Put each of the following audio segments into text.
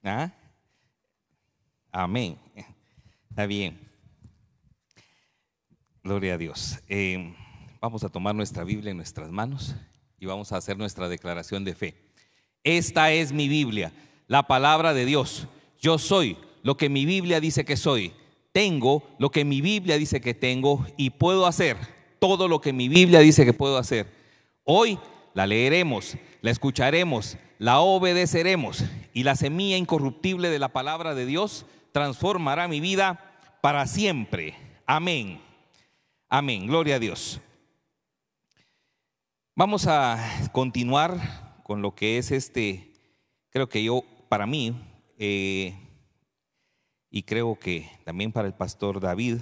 ¿Ah? Amén. Está bien. Gloria a Dios. Vamos a tomar nuestra Biblia en nuestras manos y vamos a hacer nuestra declaración de fe. Esta es mi Biblia, la palabra de Dios. Yo soy lo que mi Biblia dice que soy. Tengo lo que mi Biblia dice que tengo y puedo hacer todo lo que mi Biblia dice que puedo hacer. Hoy la leeremos, la escucharemos, la obedeceremos y la semilla incorruptible de la palabra de Dios transformará mi vida para siempre. Amén. Amén. Gloria a Dios. Vamos a continuar con lo que es creo que para mí, y creo que también para el pastor David,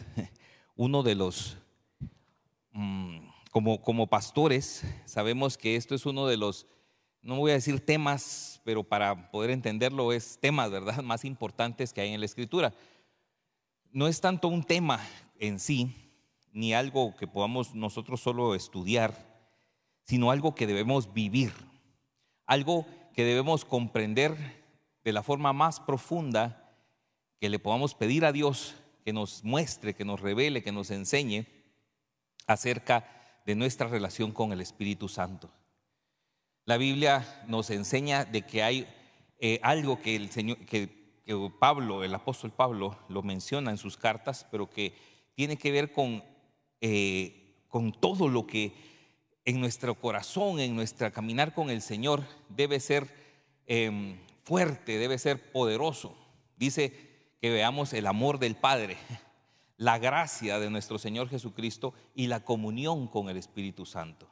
uno de los, como pastores, sabemos que esto es uno de los, no voy a decir temas, pero para poder entenderlo es temas, ¿verdad?, más importantes que hay en la Escritura. No es tanto un tema en sí, ni algo que podamos nosotros solo estudiar, sino algo que debemos vivir, algo que debemos comprender de la forma más profunda, que le podamos pedir a Dios que nos muestre, que nos revele, que nos enseñe acerca de nuestra relación con el Espíritu Santo. La Biblia nos enseña de que hay algo que el Señor, que Pablo, el apóstol Pablo, lo menciona en sus cartas, pero que tiene que ver con todo lo que en nuestro corazón, en nuestra caminar con el Señor, debe ser fuerte, debe ser poderoso. Dice que veamos el amor del Padre, la gracia de nuestro Señor Jesucristo y la comunión con el Espíritu Santo.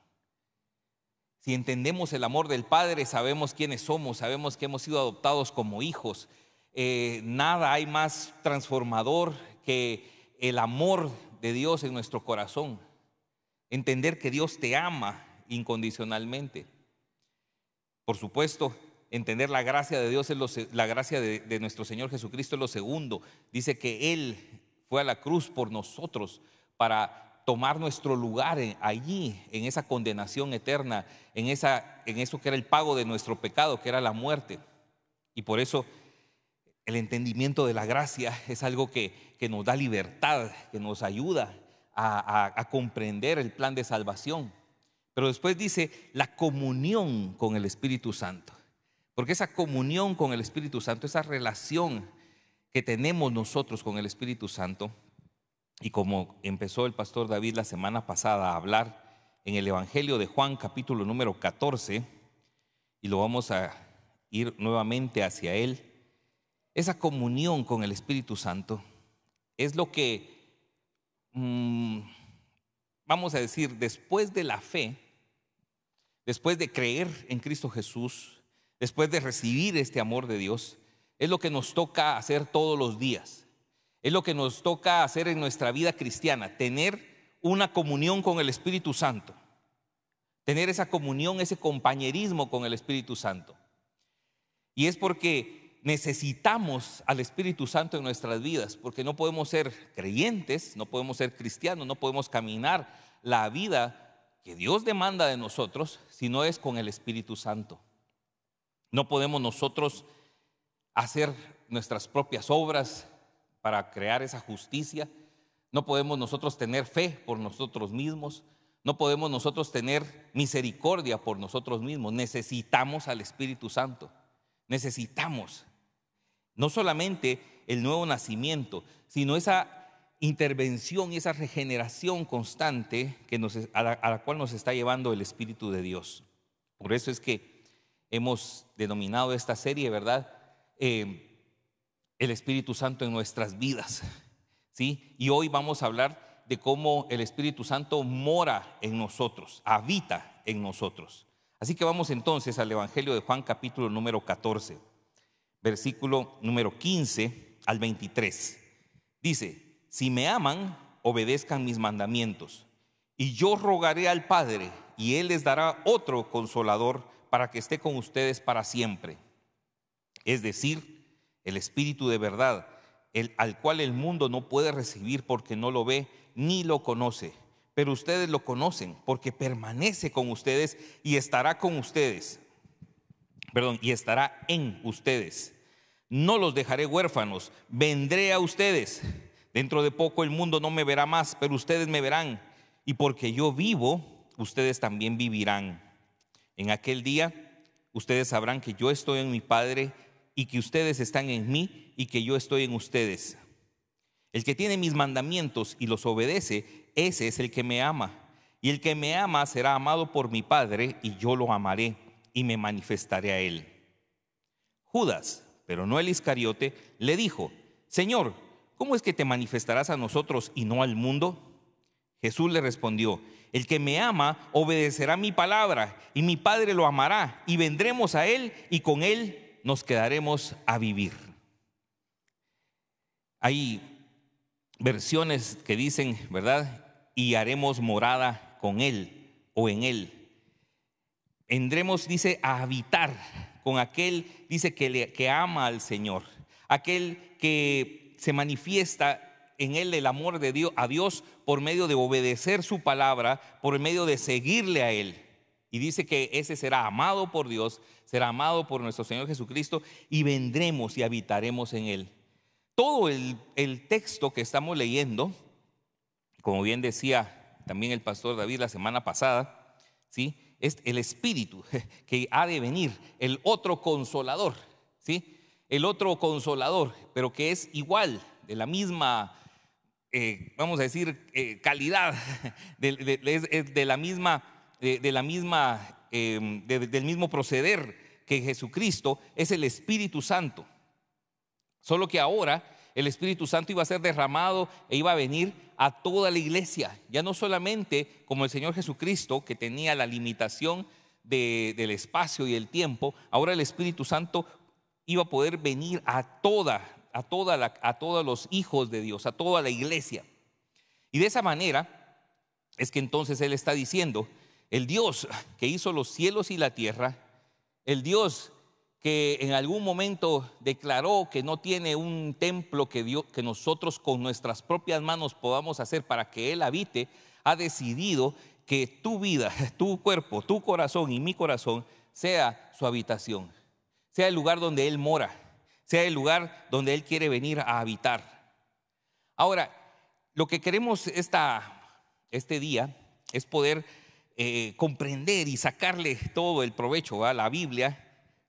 Si entendemos el amor del Padre, sabemos quiénes somos, sabemos que hemos sido adoptados como hijos. Nada hay más transformador que el amor de Dios en nuestro corazón. Entender que Dios te ama incondicionalmente. Por supuesto, entender la gracia de Dios, la gracia de nuestro Señor Jesucristo es lo segundo. Dice que Él fue a la cruz por nosotros para tomar nuestro lugar allí, en esa condenación eterna, en eso que era el pago de nuestro pecado, que era la muerte. Y por eso el entendimiento de la gracia es algo que nos da libertad, que nos ayuda a comprender el plan de salvación. Pero después dice la comunión con el Espíritu Santo, porque esa comunión con el Espíritu Santo, esa relación que tenemos nosotros con el Espíritu Santo, y como empezó el pastor David la semana pasada a hablar en el Evangelio de Juan, capítulo número 14, y lo vamos a ir nuevamente hacia él, esa comunión con el Espíritu Santo es lo que, vamos a decir, después de la fe, después de creer en Cristo Jesús, después de recibir este amor de Dios, es lo que nos toca hacer todos los días. Es lo que nos toca hacer en nuestra vida cristiana, tener una comunión con el Espíritu Santo, tener esa comunión, ese compañerismo con el Espíritu Santo. Y es porque necesitamos al Espíritu Santo en nuestras vidas, porque no podemos ser creyentes, no podemos ser cristianos, no podemos caminar la vida que Dios demanda de nosotros si no es con el Espíritu Santo. No podemos nosotros hacer nuestras propias obras para crear esa justicia. No podemos nosotros tener fe por nosotros mismos. No podemos nosotros tener misericordia por nosotros mismos. Necesitamos al Espíritu Santo. Necesitamos no solamente el nuevo nacimiento, sino esa intervención y esa regeneración constante a la cual nos está llevando el Espíritu de Dios. Por eso es que hemos denominado esta serie, ¿verdad?, el Espíritu Santo en nuestras vidas, ¿sí? Y hoy vamos a hablar de cómo el Espíritu Santo mora en nosotros, habita en nosotros. Así que vamos entonces al Evangelio de Juan, capítulo número 14, versículo número 15 al 23. Dice: si me aman, obedezcan mis mandamientos, y yo rogaré al Padre, y Él les dará otro consolador para que esté con ustedes para siempre. Es decir, el Espíritu de verdad, al cual el mundo no puede recibir porque no lo ve ni lo conoce. Pero ustedes lo conocen porque permanece con ustedes y estará con ustedes. Y estará en ustedes. No los dejaré huérfanos, vendré a ustedes. Dentro de poco el mundo no me verá más, pero ustedes me verán. Y porque yo vivo, ustedes también vivirán. En aquel día ustedes sabrán que yo estoy en mi Padre y que ustedes están en mí y que yo estoy en ustedes. El que tiene mis mandamientos y los obedece, ese es el que me ama. Y el que me ama será amado por mi Padre, y yo lo amaré y me manifestaré a él. Judas, pero no el Iscariote, le dijo: Señor, ¿cómo es que te manifestarás a nosotros y no al mundo? Jesús le respondió: el que me ama obedecerá mi palabra, y mi Padre lo amará, y vendremos a él, y con él nos quedaremos a vivir. Hay versiones que dicen, ¿verdad? Y haremos morada con él o en él. Vendremos, dice, a habitar con aquel, dice, que ama al Señor, aquel que se manifiesta en él el amor de Dios, a Dios, por medio de obedecer su palabra, por medio de seguirle a él. Y dice que ese será amado por Dios, será amado por nuestro Señor Jesucristo, y vendremos y habitaremos en él. Todo el texto que estamos leyendo, como bien decía también el pastor David la semana pasada, ¿sí?, es el Espíritu que ha de venir, el otro consolador, ¿sí? El otro consolador, pero que es igual, de la misma, vamos a decir, calidad, de la misma, del mismo proceder que Jesucristo, es el Espíritu Santo. Solo que ahora el Espíritu Santo iba a ser derramado e iba a venir a toda la iglesia. Ya no solamente como el Señor Jesucristo, que tenía la limitación del espacio y el tiempo. Ahora el Espíritu Santo iba a poder venir a todos los hijos de Dios, a toda la iglesia. Y de esa manera es que entonces Él está diciendo: el Dios que hizo los cielos y la tierra, el Dios que en algún momento declaró que no tiene un templo que nosotros con nuestras propias manos podamos hacer para que Él habite, ha decidido que tu vida, tu cuerpo, tu corazón y mi corazón sea su habitación, sea el lugar donde Él mora, sea el lugar donde Él quiere venir a habitar. Ahora, lo que queremos este día es poder comprender y sacarle todo el provecho a la Biblia,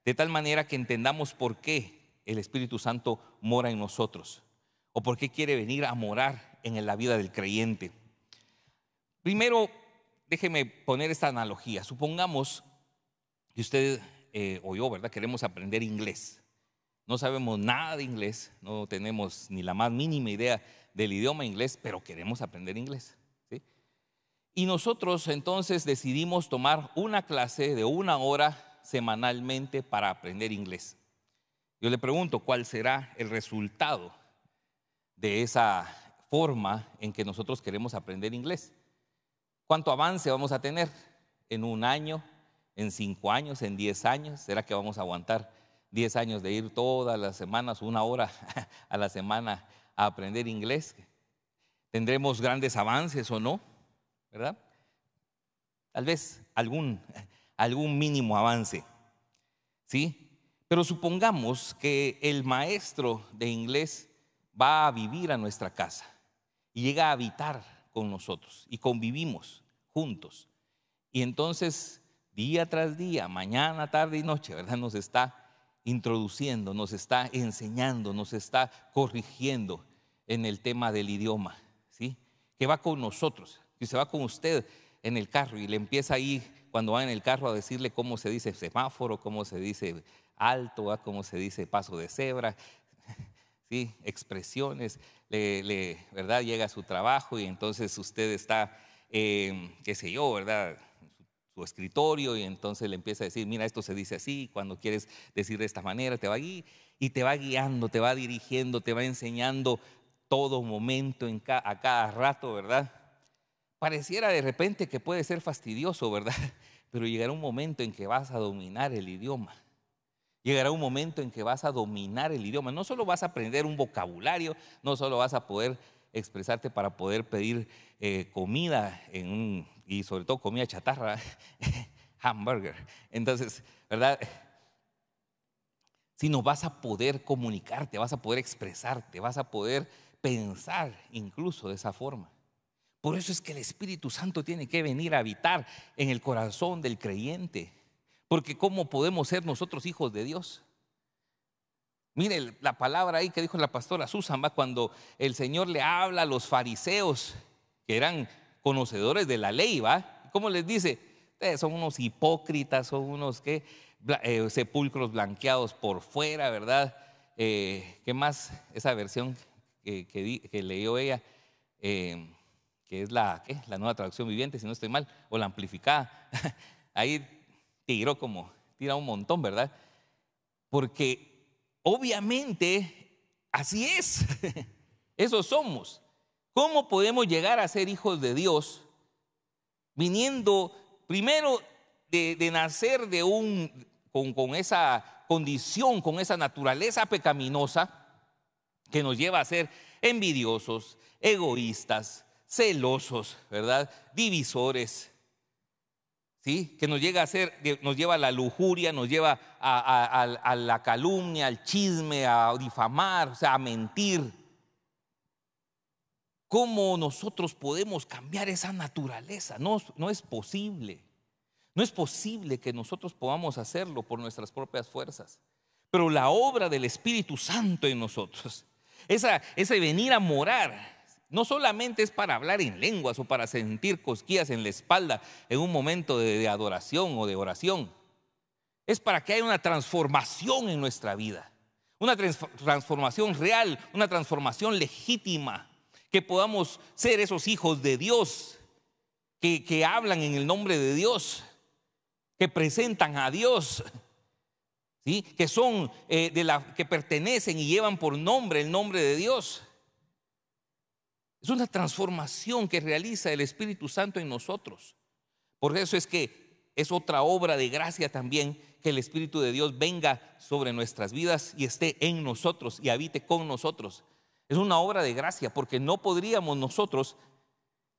de tal manera que entendamos por qué el Espíritu Santo mora en nosotros, o por qué quiere venir a morar en la vida del creyente. Primero, déjeme poner esta analogía. Supongamos que usted o yo, ¿verdad?, queremos aprender inglés. No sabemos nada de inglés, no tenemos ni la más mínima idea del idioma inglés, pero queremos aprender inglés, ¿sí? Y nosotros entonces decidimos tomar una clase de 1 hora semanalmente para aprender inglés. Yo le pregunto, ¿cuál será el resultado de esa forma en que nosotros queremos aprender inglés? ¿Cuánto avance vamos a tener en 1 año, en 5 años, en 10 años? ¿Será que vamos a aguantar 10 años de ir todas las semanas, 1 hora a la semana a aprender inglés? ¿Tendremos grandes avances o no? ¿Verdad? Tal vez algún mínimo avance, ¿sí? Pero supongamos que el maestro de inglés va a vivir a nuestra casa y llega a habitar con nosotros y convivimos juntos. Y entonces, día tras día, mañana, tarde y noche, ¿verdad?, nos está introduciendo, nos está enseñando, nos está corrigiendo en el tema del idioma, ¿sí? Que va con nosotros, que se va con usted en el carro y le empieza ahí, cuando va en el carro, a decirle cómo se dice semáforo, cómo se dice alto, cómo se dice paso de cebra, ¿sí? Expresiones, ¿verdad? Llega a su trabajo y entonces usted está, qué sé yo, ¿verdad?, su escritorio, y entonces le empieza a decir: mira, esto se dice así, cuando quieres decir de esta manera, te va ahí y te va guiando, te va dirigiendo, te va enseñando todo momento, a cada rato, ¿verdad? Pareciera de repente que puede ser fastidioso, ¿verdad? Pero llegará un momento en que vas a dominar el idioma. Llegará un momento en que vas a dominar el idioma. No solo vas a aprender un vocabulario, no solo vas a poder expresarte para poder pedir comida y sobre todo comida chatarra, hamburger. Entonces, ¿verdad? sino vas a poder comunicarte, vas a poder expresarte, vas a poder pensar incluso de esa forma. Por eso es que el Espíritu Santo tiene que venir a habitar en el corazón del creyente, porque ¿cómo podemos ser nosotros hijos de Dios? Mire la palabra ahí que dijo la pastora Susan, ¿va? Cuando el Señor le habla a los fariseos, que eran conocedores de la ley, ¿va? ¿Cómo les dice? Son unos hipócritas, son unos sepulcros blanqueados por fuera, ¿verdad? ¿Qué más? Esa versión que leyó ella, que es la nueva traducción viviente, si no estoy mal, o la amplificada. Ahí tira un montón, ¿verdad? Porque obviamente así es. Eso somos. ¿Cómo podemos llegar a ser hijos de Dios viniendo primero de nacer con esa condición, con esa naturaleza pecaminosa que nos lleva a ser envidiosos, egoístas, celosos, ¿verdad? Divisores, ¿sí? Que nos lleva a la lujuria, nos lleva a la calumnia, al chisme, a difamar, o sea, a mentir. ¿Cómo nosotros podemos cambiar esa naturaleza? No es posible. No es posible que nosotros podamos hacerlo por nuestras propias fuerzas. Pero la obra del Espíritu Santo en nosotros, ese venir a morar, no solamente es para hablar en lenguas o para sentir cosquillas en la espalda en un momento de adoración o de oración. Es para que haya una transformación en nuestra vida, una transformación real, una transformación legítima, que podamos ser esos hijos de Dios que hablan en el nombre de Dios, que presentan a Dios, ¿sí? Que son que pertenecen y llevan por nombre el nombre de Dios. Es una transformación que realiza el Espíritu Santo en nosotros. Por eso es que es otra obra de gracia también que el Espíritu de Dios venga sobre nuestras vidas y esté en nosotros y habite con nosotros. Es una obra de gracia porque no podríamos nosotros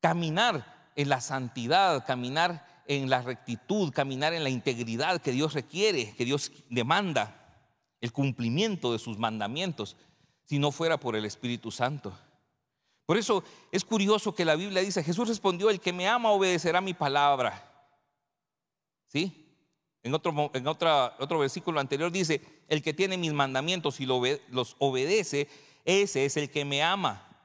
caminar en la santidad, caminar en la rectitud, caminar en la integridad que Dios requiere, que Dios demanda, el cumplimiento de sus mandamientos, si no fuera por el Espíritu Santo. Por eso es curioso que la Biblia dice: Jesús respondió, el que me ama obedecerá mi palabra. ¿Sí? En otro versículo anterior dice: el que tiene mis mandamientos y los obedece, ese es el que me ama.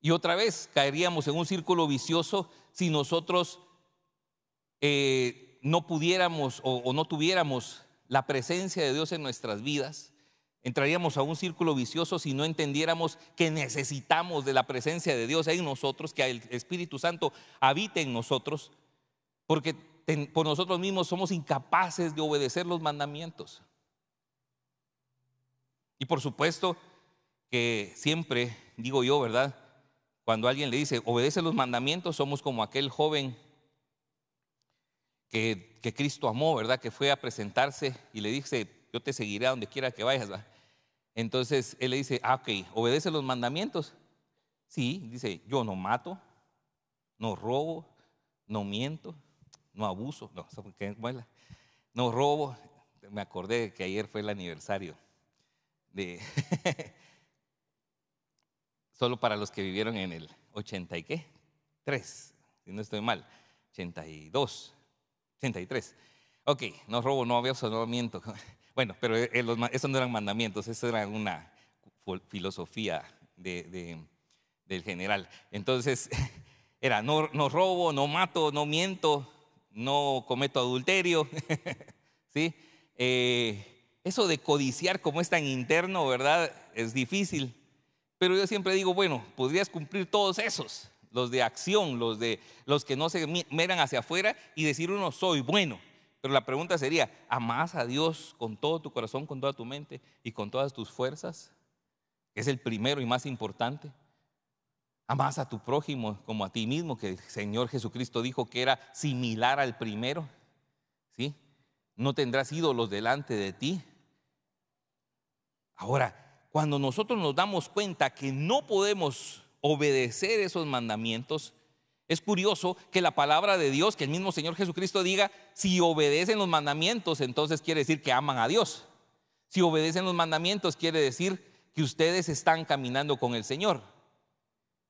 Y otra vez caeríamos en un círculo vicioso si nosotros no pudiéramos o no tuviéramos la presencia de Dios en nuestras vidas. Entraríamos a un círculo vicioso si no entendiéramos que necesitamos de la presencia de Dios en nosotros, que el Espíritu Santo habite en nosotros, porque por nosotros mismos somos incapaces de obedecer los mandamientos. Y por supuesto que siempre digo yo, ¿verdad? Cuando alguien le dice obedece los mandamientos, somos como aquel joven que Cristo amó, ¿verdad? Que fue a presentarse y le dice: yo te seguiré a donde quiera que vayas, ¿verdad? Entonces él le dice: ok, ¿obedece los mandamientos? Sí, dice: yo no mato, no robo, no miento, no abuso, no robo. Me acordé que ayer fue el aniversario de solo para los que vivieron en el 80 y qué, 3, si no estoy mal, 82, 83. Ok, no robo, no abuso, no miento. Bueno, pero esos no eran mandamientos, eso era una filosofía del general. Entonces, era no robo, no mato, no miento, no cometo adulterio. ¿Sí? Eso de codiciar, como es tan interno, ¿verdad? Es difícil. Pero yo siempre digo, bueno, podrías cumplir todos esos, los de acción, los que no se miran hacia afuera y decir uno: soy bueno. Pero la pregunta sería: ¿amás a Dios con todo tu corazón, con toda tu mente y con todas tus fuerzas? Que es el primero y más importante. ¿Amás a tu prójimo como a ti mismo? Que el Señor Jesucristo dijo que era similar al primero. ¿Sí? No tendrás ídolos delante de ti. Ahora, cuando nosotros nos damos cuenta que no podemos obedecer esos mandamientos, Es curioso que la palabra de Dios, que el mismo Señor Jesucristo diga, si obedecen los mandamientos, entonces quiere decir que aman a Dios. Si obedecen los mandamientos, quiere decir que ustedes están caminando con el Señor.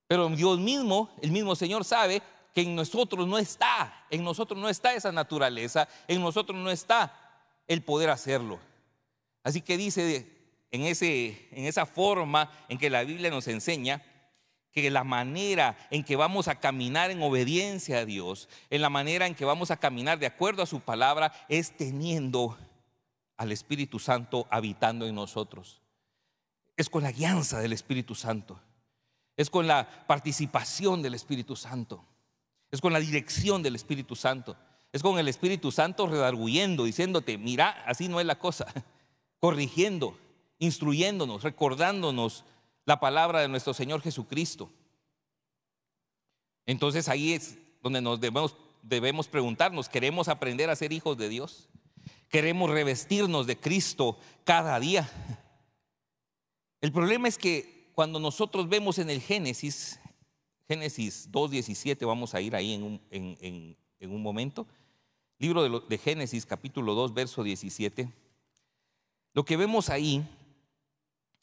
Pero Dios mismo, el mismo Señor sabe que en nosotros no está esa naturaleza, en nosotros no está el poder hacerlo. Así que dice en esa forma en que la Biblia nos enseña, que la manera en que vamos a caminar en obediencia a Dios, en la manera en que vamos a caminar de acuerdo a su palabra, es teniendo al Espíritu Santo habitando en nosotros. Es con la guianza del Espíritu Santo, es con la participación del Espíritu Santo, es con la dirección del Espíritu Santo, es con el Espíritu Santo redarguyendo, diciéndote, mira, así no es la cosa, corrigiendo, instruyéndonos, recordándonos la palabra de nuestro Señor Jesucristo. Entonces ahí es donde nos debemos preguntarnos, ¿queremos aprender a ser hijos de Dios? ¿Queremos revestirnos de Cristo cada día? El problema es que cuando nosotros vemos en el Génesis 2:17, vamos a ir ahí en un momento, libro de Génesis capítulo 2 verso 17, lo que vemos ahí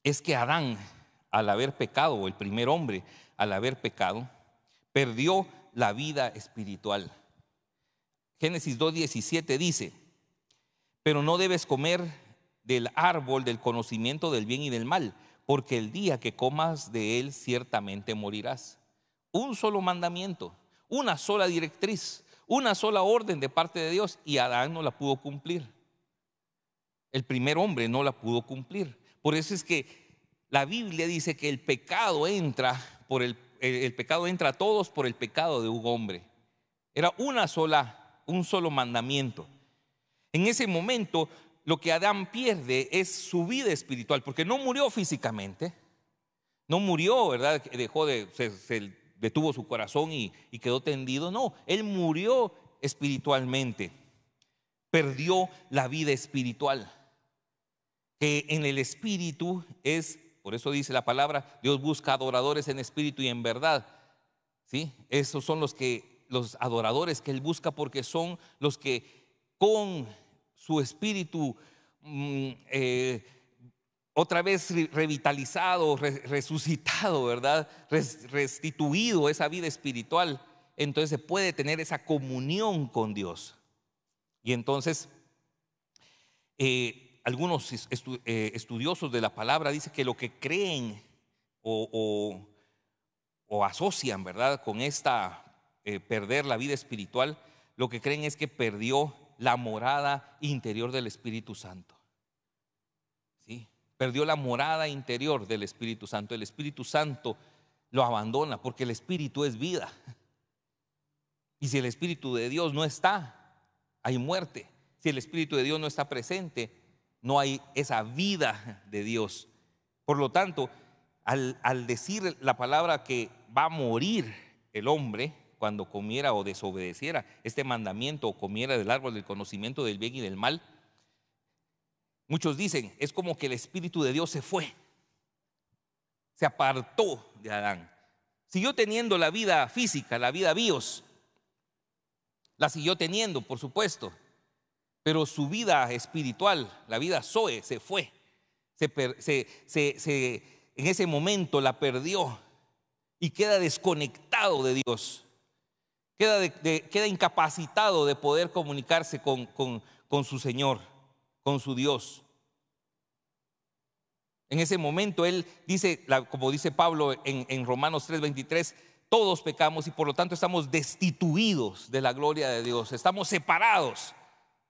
es que Adán, al haber pecado, o el primer hombre al haber pecado, perdió la vida espiritual. Génesis 2:17 dice, pero no debes comer del árbol del conocimiento del bien y del mal, porque el día que comas de él ciertamente morirás. Un solo mandamiento, una sola directriz, una sola orden de parte de Dios, y Adán no la pudo cumplir. El primer hombre no la pudo cumplir. Por eso es que la Biblia dice que el pecado entra a todos por el pecado de un hombre. Era un solo mandamiento. En ese momento lo que Adán pierde es su vida espiritual, porque no murió físicamente, no murió, ¿verdad? Se detuvo su corazón y quedó tendido. No, él murió espiritualmente, perdió la vida espiritual, que en el espíritu es, por eso dice la palabra, Dios busca adoradores en espíritu y en verdad. ¿Sí? Esos son los adoradores que él busca, porque son los que con su espíritu otra vez revitalizado, resucitado, ¿verdad? Restituido esa vida espiritual, entonces se puede tener esa comunión con Dios. Y entonces algunos estudiosos de la palabra dicen que lo que creen o asocian, ¿verdad?, con perder la vida espiritual, lo que creen es que perdió la morada interior del Espíritu Santo. ¿Sí? Perdió la morada interior del Espíritu Santo. El Espíritu Santo lo abandona, porque el Espíritu es vida. Y si el Espíritu de Dios no está, hay muerte. Si el Espíritu de Dios no está presente, no hay esa vida de Dios. Por lo tanto, al decir la palabra que va a morir el hombre cuando comiera o desobedeciera este mandamiento, o comiera del árbol del conocimiento del bien y del mal, muchos dicen, es como que el Espíritu de Dios se fue, se apartó de Adán. Siguió teniendo la vida física, la vida bios, la siguió teniendo, por supuesto, pero su vida espiritual, la vida zoe, se fue. En ese momento la perdió y queda desconectado de Dios. Queda incapacitado de poder comunicarse con su Señor, con su Dios. En ese momento él dice, como dice Pablo en Romanos 3:23, todos pecamos y por lo tanto estamos destituidos de la gloria de Dios, estamos separados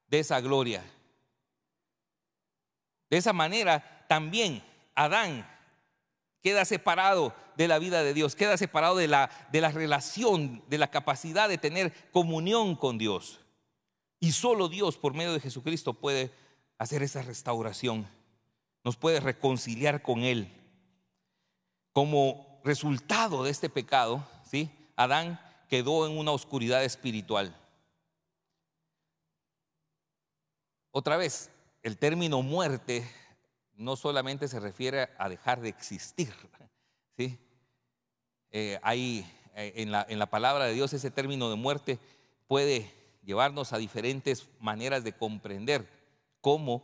de esa gloria. De esa manera también Adán queda separado de la vida de Dios, queda separado de la relación, de la capacidad de tener comunión con Dios. Y solo Dios, por medio de Jesucristo, puede hacer esa restauración, nos puede reconciliar con Él. Como resultado de este pecado, ¿sí?, Adán quedó en una oscuridad espiritual. Otra vez, el término muerte no solamente se refiere a dejar de existir, ¿sí? Hay en la palabra de Dios, ese término de muerte puede llevarnos a diferentes maneras de comprender cómo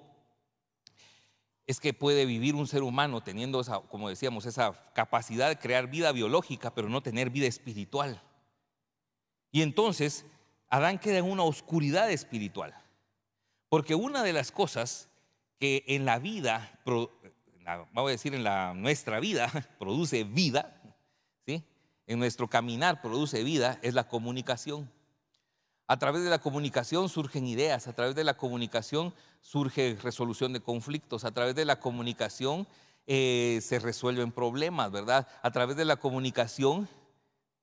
es que puede vivir un ser humano teniendo esa, como decíamos, esa capacidad de crear vida biológica, pero no tener vida espiritual. Y entonces Adán queda en una oscuridad espiritual, porque una de las cosas que en la vida, vamos a decir nuestra vida, produce vida, ¿sí? En nuestro caminar produce vida, es la comunicación. A través de la comunicación surgen ideas, a través de la comunicación surge resolución de conflictos, a través de la comunicación se resuelven problemas, ¿verdad? A través de la comunicación,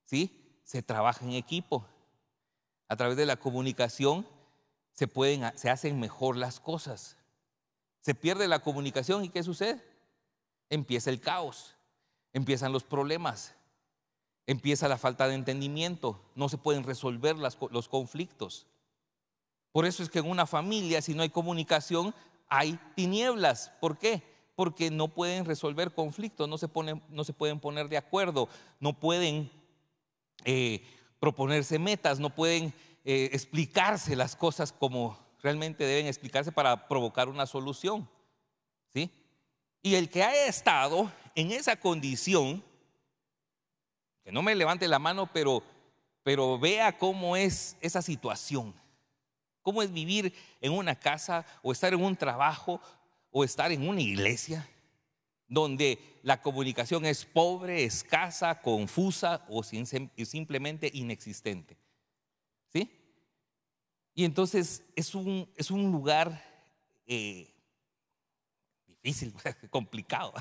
¿sí?, se trabaja en equipo. A través de la comunicación se hacen mejor las cosas. Se pierde la comunicación y ¿qué sucede? Empieza el caos, empiezan los problemas, empieza la falta de entendimiento, no se pueden resolver los conflictos. Por eso es que en una familia, si no hay comunicación, hay tinieblas. ¿Por qué? Porque no pueden resolver conflictos, no se pueden poner de acuerdo, no pueden proponerse metas, no pueden explicarse las cosas como realmente deben explicarse para provocar una solución, ¿sí? Y el que haya estado en esa condición, que no me levante la mano, pero vea cómo es esa situación, cómo es vivir en una casa o estar en un trabajo o estar en una iglesia donde la comunicación es pobre, escasa, confusa o simplemente inexistente, ¿sí? Y entonces es un lugar difícil, complicado,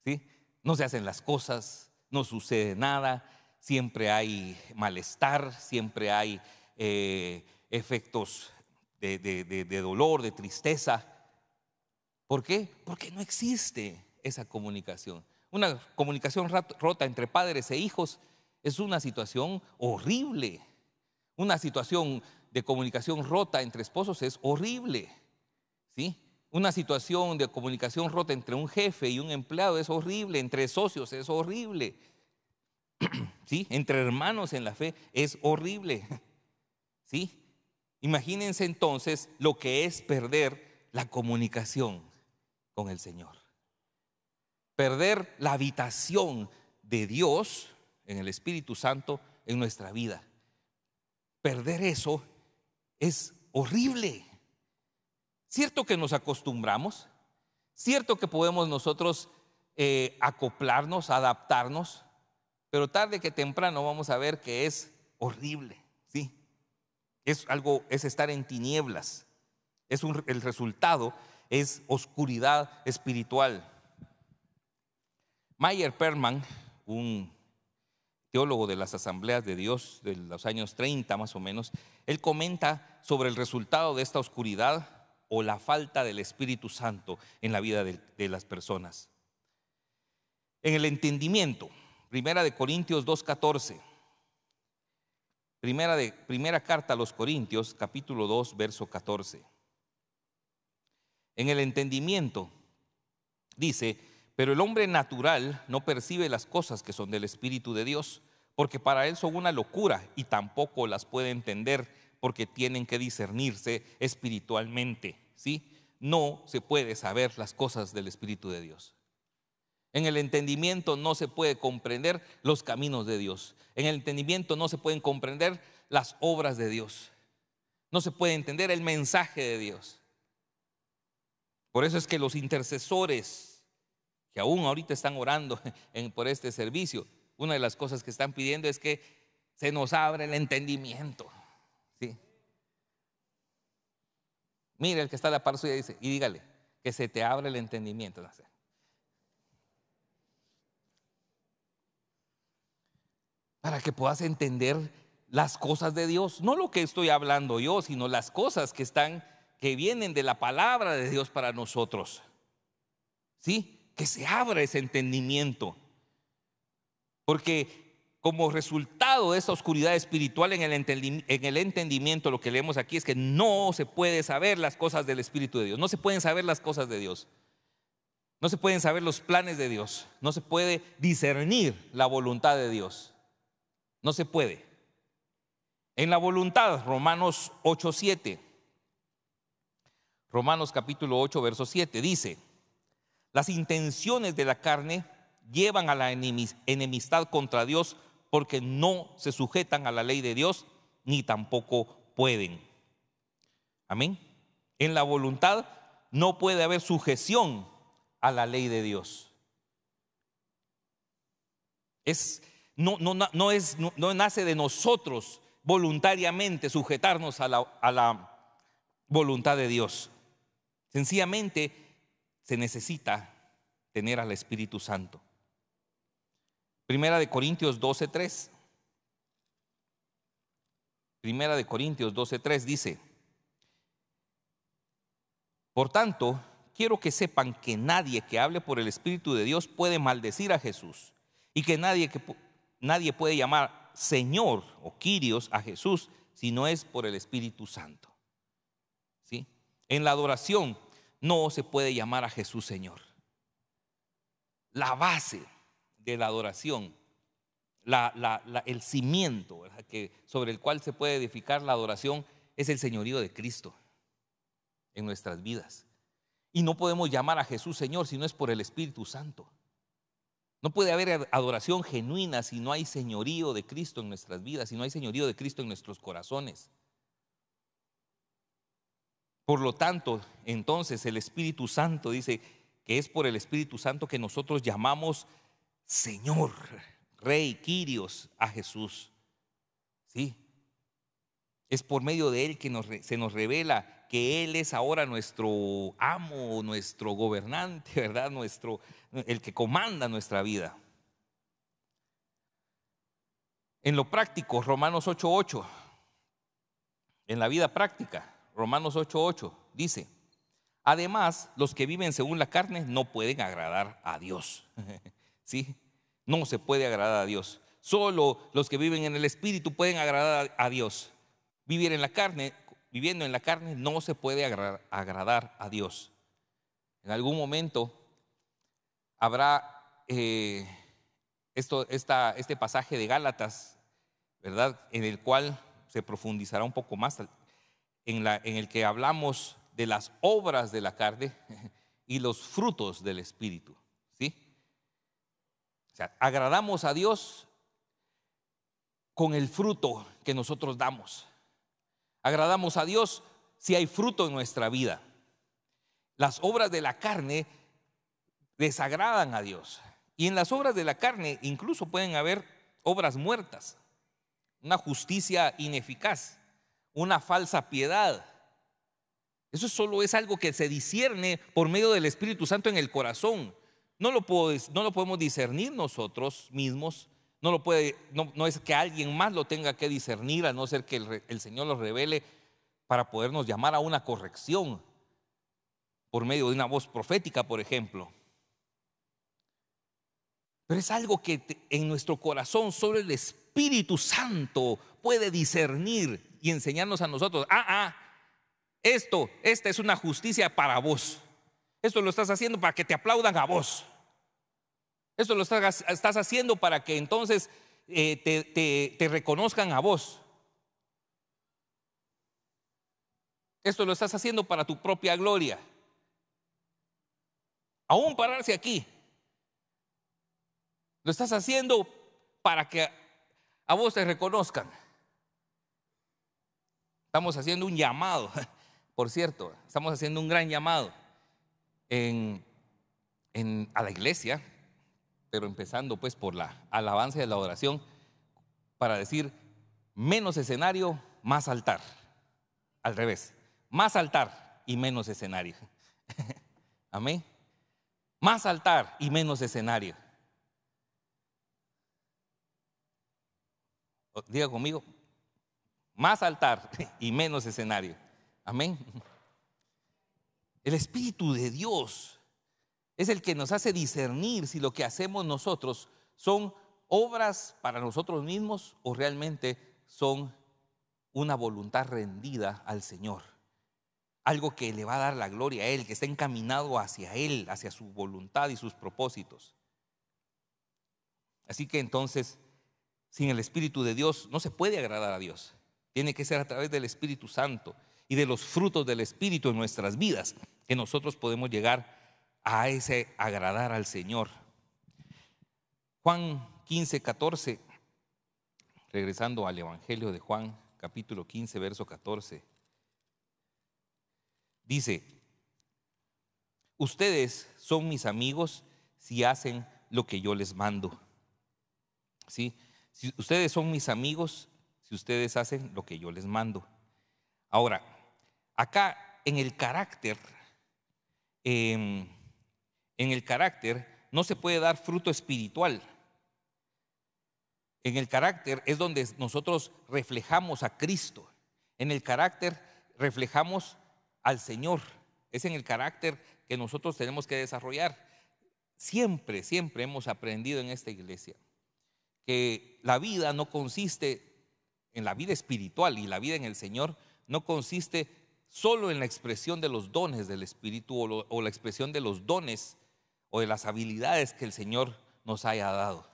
¿sí? No se hacen las cosas, no sucede nada, siempre hay malestar, siempre hay efectos de dolor, de tristeza. ¿Por qué? Porque no existe esa comunicación. Una comunicación rota entre padres e hijos es una situación horrible. Una situación de comunicación rota entre esposos es horrible, ¿sí? Una situación de comunicación rota entre un jefe y un empleado es horrible, entre socios es horrible, ¿sí? Entre hermanos en la fe es horrible, ¿sí? Imagínense entonces lo que es perder la comunicación con el Señor. Perder la habitación de Dios en el Espíritu Santo en nuestra vida. Perder eso es horrible. Cierto que nos acostumbramos, cierto que podemos nosotros acoplarnos, adaptarnos, pero tarde que temprano vamos a ver que es horrible, ¿sí? Es estar en tinieblas. El resultado es oscuridad espiritual. Meyer Perman, un teólogo de las Asambleas de Dios de los años 30 más o menos, él comenta sobre el resultado de esta oscuridad o la falta del Espíritu Santo en la vida de las personas. En el entendimiento, Primera de Corintios 2:14, primera carta a los Corintios, capítulo 2, verso 14. En el entendimiento dice: pero el hombre natural no percibe las cosas que son del Espíritu de Dios, porque para él son una locura y tampoco las puede entender, porque tienen que discernirse espiritualmente, ¿sí? No se puede saber las cosas del Espíritu de Dios. En el entendimiento no se puede comprender los caminos de Dios. En el entendimiento no se pueden comprender las obras de Dios. No se puede entender el mensaje de Dios. Por eso es que los intercesores que aún ahorita están orando por este servicio, una de las cosas que están pidiendo es que se nos abra el entendimiento, ¿sí? Mire el que está a la par suya y dígale que se te abra el entendimiento. No sé. Para que puedas entender las cosas de Dios, no lo que estoy hablando yo, sino las cosas que vienen de la palabra de Dios para nosotros, ¿sí? Que se abra ese entendimiento, porque como resultado de esa oscuridad espiritual en el entendimiento, lo que leemos aquí es que no se puede saber las cosas del Espíritu de Dios, no se pueden saber las cosas de Dios, no se pueden saber los planes de Dios, no se puede discernir la voluntad de Dios. No se puede. En la voluntad, Romanos 8:7. Romanos capítulo 8, verso 7 dice: las intenciones de la carne llevan a la enemistad contra Dios, porque no se sujetan a la ley de Dios, ni tampoco pueden. Amén. En la voluntad no puede haber sujeción a la ley de Dios. No nace de nosotros voluntariamente sujetarnos a la voluntad de Dios. Sencillamente se necesita tener al Espíritu Santo. Primera de Corintios 12:3. Primera de Corintios 12:3 dice: por tanto, quiero que sepan que nadie que hable por el Espíritu de Dios puede maldecir a Jesús, y que nadie puede llamar Señor o Kyrios a Jesús si no es por el Espíritu Santo. ¿Sí? En la adoración no se puede llamar a Jesús Señor. La base de la adoración, el cimiento, ¿verdad?, sobre el cual se puede edificar la adoración, es el señorío de Cristo en nuestras vidas. Y no podemos llamar a Jesús Señor si no es por el Espíritu Santo. No puede haber adoración genuina si no hay señorío de Cristo en nuestras vidas, si no hay señorío de Cristo en nuestros corazones. Por lo tanto, entonces el Espíritu Santo dice que es por el Espíritu Santo que nosotros llamamos Señor, Rey, Kyrios a Jesús. ¿Sí? Es por medio de Él que se nos revela que Él es ahora nuestro amo, nuestro gobernante, ¿verdad? El que comanda nuestra vida. En lo práctico, Romanos 8:8. En la vida práctica, Romanos 8:8 dice: además, los que viven según la carne no pueden agradar a Dios. ¿Sí? No se puede agradar a Dios. Solo los que viven en el Espíritu pueden agradar a Dios. Viviendo en la carne no se puede agradar a Dios. En algún momento habrá este pasaje de Gálatas, ¿verdad?, en el cual se profundizará un poco más, en el que hablamos de las obras de la carne y los frutos del Espíritu. ¿Sí? O sea, agradamos a Dios con el fruto que nosotros damos. Agradamos a Dios si hay fruto en nuestra vida. Las obras de la carne desagradan a Dios. Y en las obras de la carne incluso pueden haber obras muertas, una justicia ineficaz, una falsa piedad. Eso solo es algo que se discierne por medio del Espíritu Santo en el corazón. No lo podemos discernir nosotros mismos. No es que alguien más lo tenga que discernir, a no ser que el Señor lo revele para podernos llamar a una corrección por medio de una voz profética, por ejemplo. Pero es algo que en nuestro corazón solo el Espíritu Santo puede discernir y enseñarnos a nosotros: esta es una justicia para vos. Esto lo estás haciendo para que te aplaudan a vos. Esto lo estás haciendo para que entonces te reconozcan a vos. Esto lo estás haciendo para tu propia gloria. Aún pararse aquí, lo estás haciendo para que a vos te reconozcan. Estamos haciendo un llamado, por cierto, estamos haciendo un gran llamado a la iglesia, pero empezando pues por la alabanza y la adoración, para decir: menos escenario, más altar. Al revés, más altar y menos escenario. Amén. Más altar y menos escenario. Diga conmigo: más altar y menos escenario. Amén. El Espíritu de Dios es el que nos hace discernir si lo que hacemos nosotros son obras para nosotros mismos o realmente son una voluntad rendida al Señor. Algo que le va a dar la gloria a Él, que está encaminado hacia Él, hacia su voluntad y sus propósitos. Así que entonces sin el Espíritu de Dios no se puede agradar a Dios. Tiene que ser a través del Espíritu Santo y de los frutos del Espíritu en nuestras vidas que nosotros podemos llegar a ese agradar al Señor. Juan 15:14, regresando al Evangelio de Juan, capítulo 15, verso 14, dice: ustedes son mis amigos si hacen lo que yo les mando. ¿Sí? Si ustedes son mis amigos si ustedes hacen lo que yo les mando. Ahora, acá en el carácter no se puede dar fruto espiritual. En el carácter es donde nosotros reflejamos a Cristo. En el carácter reflejamos al Señor. Es en el carácter que nosotros tenemos que desarrollar. Siempre hemos aprendido en esta iglesia que la vida no consiste en la vida espiritual, y la vida en el Señor no consiste solo en la expresión de los dones del Espíritu o la expresión de los dones o de las habilidades que el Señor nos haya dado.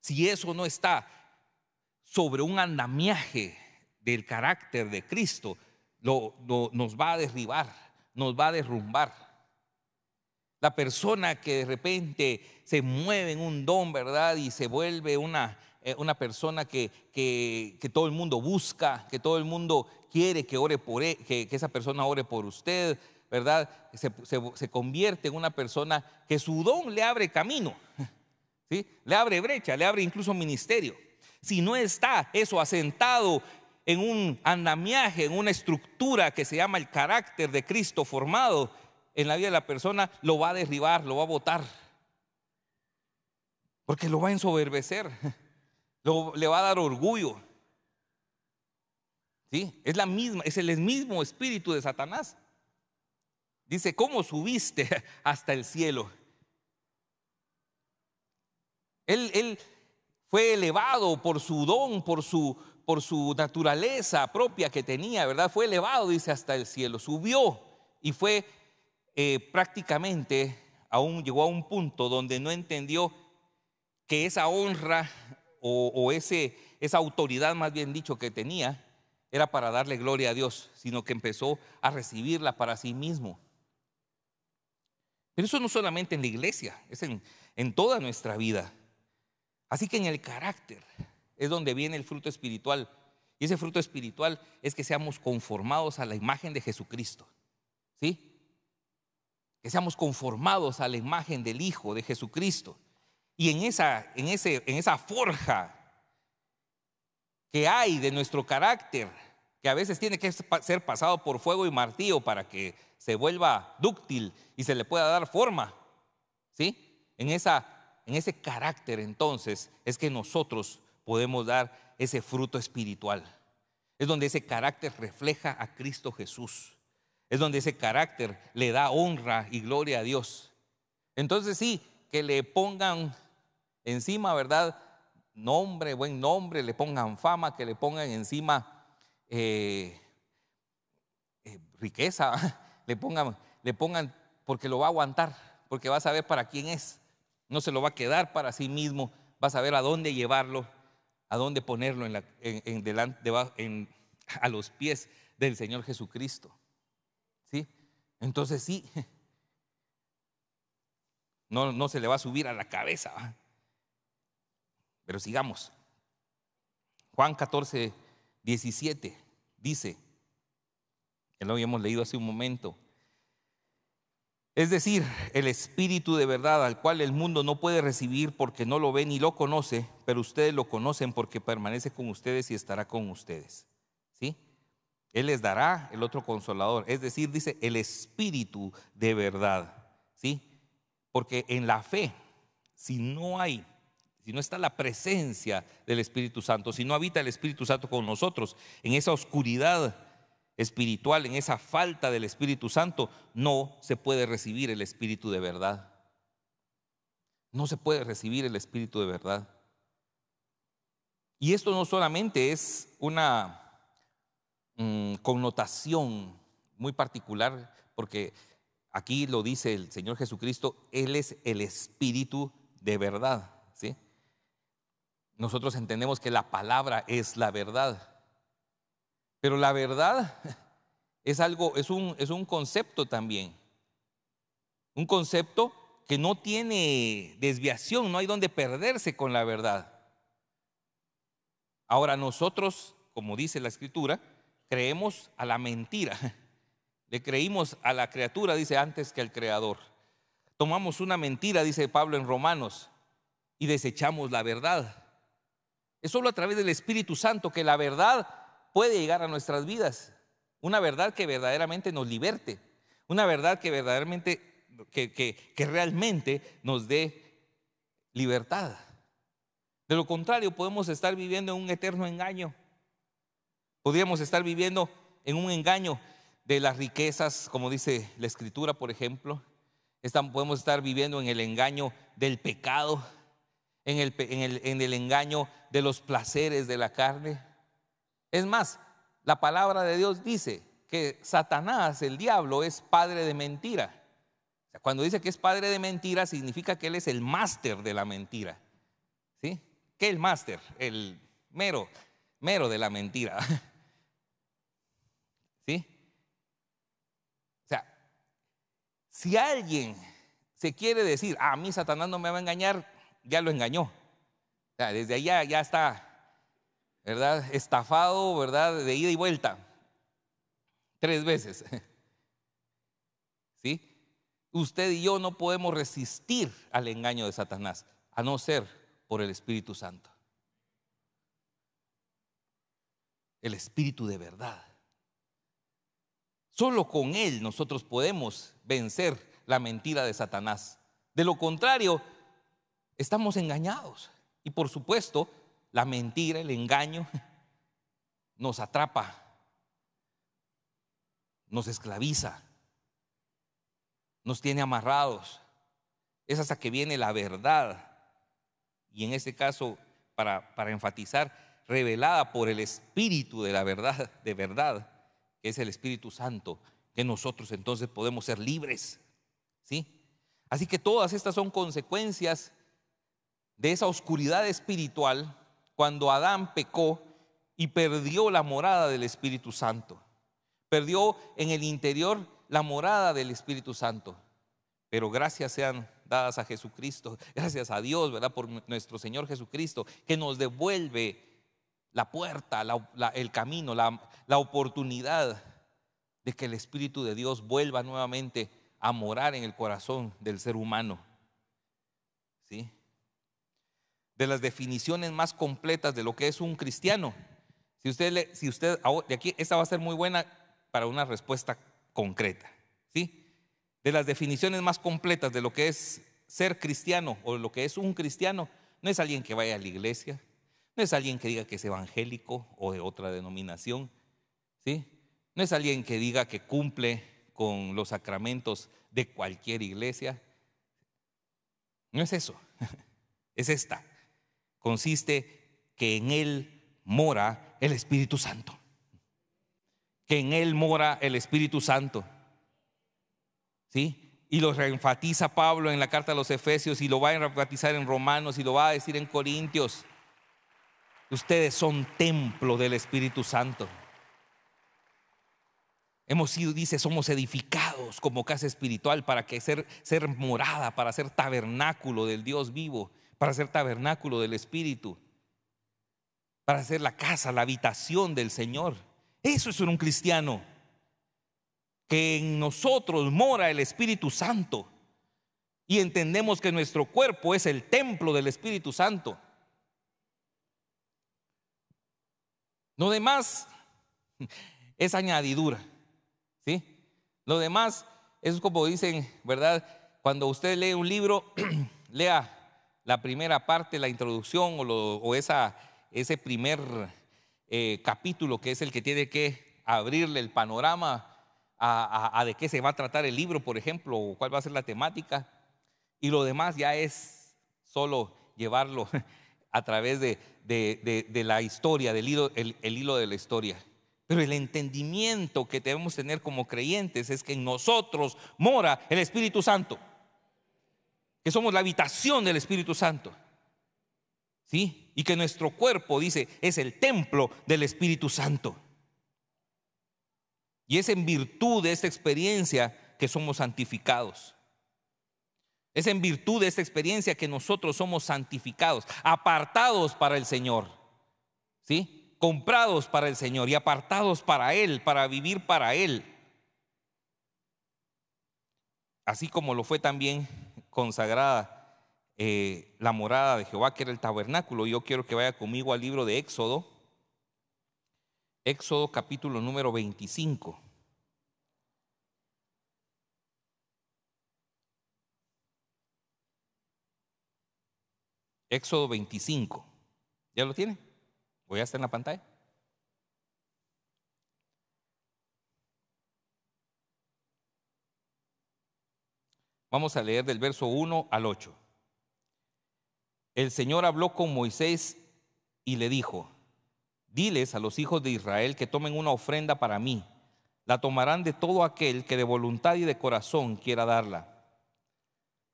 Si eso no está sobre un andamiaje del carácter de Cristo, nos va a derribar, nos va a derrumbar. La persona que de repente se mueve en un don, ¿verdad? Y se vuelve una persona que todo el mundo busca, que todo el mundo quiere que ore por él, que esa persona ore por usted, ¿verdad? Se convierte en una persona que su don le abre camino, ¿sí? Le abre brecha, le abre incluso ministerio. Si no está eso asentado en un andamiaje, en una estructura que se llama el carácter de Cristo formado en la vida de la persona, lo va a derribar, lo va a botar, porque lo va a ensoberbecer, le va a dar orgullo. ¿Sí? Es el mismo espíritu de Satanás. Dice: ¿cómo subiste hasta el cielo? Él fue elevado por su don, por su naturaleza propia que tenía, ¿verdad? Fue elevado, dice, hasta el cielo. Subió y fue prácticamente, llegó a un punto donde no entendió que esa honra o esa autoridad, más bien dicho, que tenía, era para darle gloria a Dios, sino que empezó a recibirla para sí mismo. Pero eso no solamente en la iglesia, es en toda nuestra vida. Así que en el carácter es donde viene el fruto espiritual. Y ese fruto espiritual es que seamos conformados a la imagen de Jesucristo. ¿Sí? Que seamos conformados a la imagen del Hijo de Jesucristo. Y en esa forja que hay de nuestro carácter, que a veces tiene que ser pasado por fuego y martillo para que se vuelva dúctil y se le pueda dar forma, ¿sí? En ese carácter, entonces, es que nosotros podemos dar ese fruto espiritual. Es donde ese carácter refleja a Cristo Jesús. Es donde ese carácter le da honra y gloria a Dios. Entonces sí, que le pongan encima, ¿verdad?, nombre, buen nombre, le pongan fama, que le pongan encima riqueza, le pongan porque lo va a aguantar, porque va a saber para quién es. No se lo va a quedar para sí mismo, va a saber a dónde llevarlo, a dónde ponerlo a los pies del Señor Jesucristo. ¿Sí? Entonces sí, no se le va a subir a la cabeza, ¿va? Pero sigamos. Juan 14:17 dice, que lo habíamos leído hace un momento: es decir, el Espíritu de verdad, al cual el mundo no puede recibir porque no lo ve ni lo conoce, pero ustedes lo conocen porque permanece con ustedes y estará con ustedes. ¿Sí? Él les dará el otro consolador, es decir, dice, el Espíritu de verdad. ¿Sí? Porque en la fe, si no está la presencia del Espíritu Santo, si no habita el Espíritu Santo con nosotros, en esa oscuridad espiritual, en esa falta del Espíritu Santo, no se puede recibir el Espíritu de verdad. No se puede recibir el Espíritu de verdad. Y esto no solamente es una connotación muy particular, porque aquí lo dice el Señor Jesucristo, Él es el Espíritu de verdad, ¿sí? nosotros entendemos que la palabra es la verdad. Pero la verdad es un concepto también. Un concepto que no tiene desviación, no hay donde perderse con la verdad. Ahora nosotros, como dice la Escritura, creemos a la mentira. Le creímos a la criatura, dice, antes que al Creador. Tomamos una mentira, dice Pablo en Romanos, y desechamos la verdad. Es solo a través del Espíritu Santo que la verdad puede llegar a nuestras vidas. Una verdad que verdaderamente nos liberte. Una verdad que verdaderamente, que realmente nos dé libertad. De lo contrario, podemos estar viviendo en un eterno engaño. Podríamos estar viviendo en un engaño de las riquezas, como dice la Escritura, por ejemplo. Podemos estar viviendo en el engaño del pecado, en el engaño de los placeres de la carne. Es más, la palabra de Dios dice que Satanás, el diablo, es padre de mentira. Cuando dice que es padre de mentira, significa que él es el máster de la mentira. ¿Sí? ¿Qué es el máster? El mero de la mentira. ¿Sí? O sea, si alguien se quiere decir, a mí Satanás no me va a engañar, ya lo engañó. O sea, desde allá ya está, ¿verdad? Estafado, ¿verdad? De ida y vuelta. 3 veces. ¿Sí? Usted y yo no podemos resistir al engaño de Satanás, a no ser por el Espíritu Santo. El Espíritu de verdad. Solo con Él nosotros podemos vencer la mentira de Satanás. De lo contrario, estamos engañados. Y por supuesto, la mentira, el engaño, nos atrapa, nos esclaviza, nos tiene amarrados. Es hasta que viene la verdad. Y en este caso, para enfatizar, revelada por el Espíritu de la verdad, que es el Espíritu Santo, que nosotros entonces podemos ser libres. ¿Sí? Así que todas estas son consecuencias de esa oscuridad espiritual cuando Adán pecó y perdió la morada del Espíritu Santo. Perdió en el interior la morada del Espíritu Santo. Pero gracias sean dadas a Jesucristo, gracias a Dios, ¿verdad? Por nuestro Señor Jesucristo, que nos devuelve la puerta, el camino, la oportunidad de que el Espíritu de Dios vuelva nuevamente a morar en el corazón del ser humano. ¿Sí? De las definiciones más completas de lo que es un cristiano. Si usted de aquí, esta va a ser muy buena para una respuesta concreta. ¿Sí? De las definiciones más completas de lo que es ser cristiano o lo que es un cristiano, no es alguien que vaya a la iglesia, no es alguien que diga que es evangélico o de otra denominación, ¿sí? No es alguien que diga que cumple con los sacramentos de cualquier iglesia. No es eso, es esta. Consiste que en él mora el Espíritu Santo. Que en él mora el Espíritu Santo. ¿Sí? Y lo reenfatiza Pablo en la carta a los Efesios, y lo va a reenfatizar en Romanos, y lo va a decir en Corintios. Ustedes son templo del Espíritu Santo. Hemos sido, dice, somos edificados como casa espiritual para que ser morada, para ser tabernáculo del Dios vivo, para ser tabernáculo del Espíritu, para ser la casa, la habitación del Señor. Eso es ser un cristiano. Que en nosotros mora el Espíritu Santo y entendemos que nuestro cuerpo es el templo del Espíritu Santo. Lo demás es añadidura, ¿sí? Lo demás es como dicen, ¿verdad? Cuando usted lee un libro, lea la primera parte, la introducción o ese primer capítulo, que es el que tiene que abrirle el panorama a de qué se va a tratar el libro, por ejemplo, o cuál va a ser la temática. Y lo demás ya es solo llevarlo a través de la historia, el hilo de la historia. Pero el entendimiento que debemos tener como creyentes es que en nosotros mora el Espíritu Santo, que somos la habitación del Espíritu Santo. ¿Sí? Y que nuestro cuerpo, dice, es el templo del Espíritu Santo. Y es en virtud de esta experiencia que somos santificados. Es en virtud de esta experiencia que nosotros somos santificados, apartados para el Señor, ¿sí? Comprados para el Señor y apartados para Él, para vivir para Él. Así como lo fue también consagrada la morada de Jehová, que era el tabernáculo. Yo quiero que vaya conmigo al libro de Éxodo. Éxodo capítulo número 25. Éxodo 25. ¿Ya lo tiene? ¿O ya está en la pantalla? Vamos a leer del verso 1 al 8. El Señor habló con Moisés y le dijo: diles a los hijos de Israel que tomen una ofrenda para mí. La tomarán de todo aquel que de voluntad y de corazón quiera darla.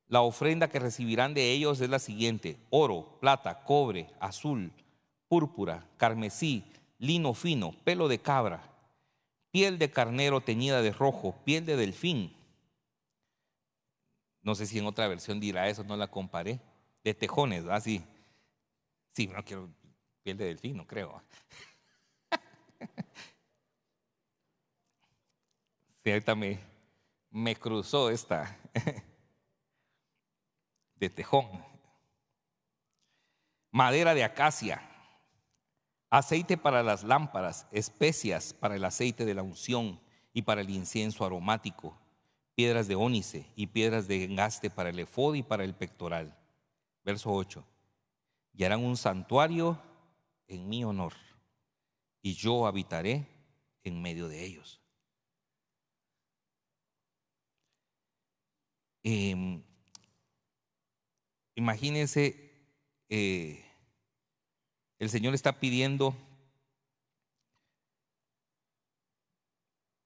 La ofrenda que recibirán de ellos es la siguiente: oro, plata, cobre, azul, púrpura, carmesí, lino fino, pelo de cabra, piel de carnero teñida de rojo, piel de delfín. No sé si en otra versión dirá eso, no la comparé. De tejones, ¿verdad? Sí, sí, no quiero piel de delfín, no creo. Sí, ahorita me cruzó esta de tejón. Madera de acacia, aceite para las lámparas, especias para el aceite de la unción y para el incienso aromático, piedras de ónice y piedras de engaste para el efod y para el pectoral. Verso 8. Y harán un santuario en mi honor, y yo habitaré en medio de ellos. Imagínense, el Señor está pidiendo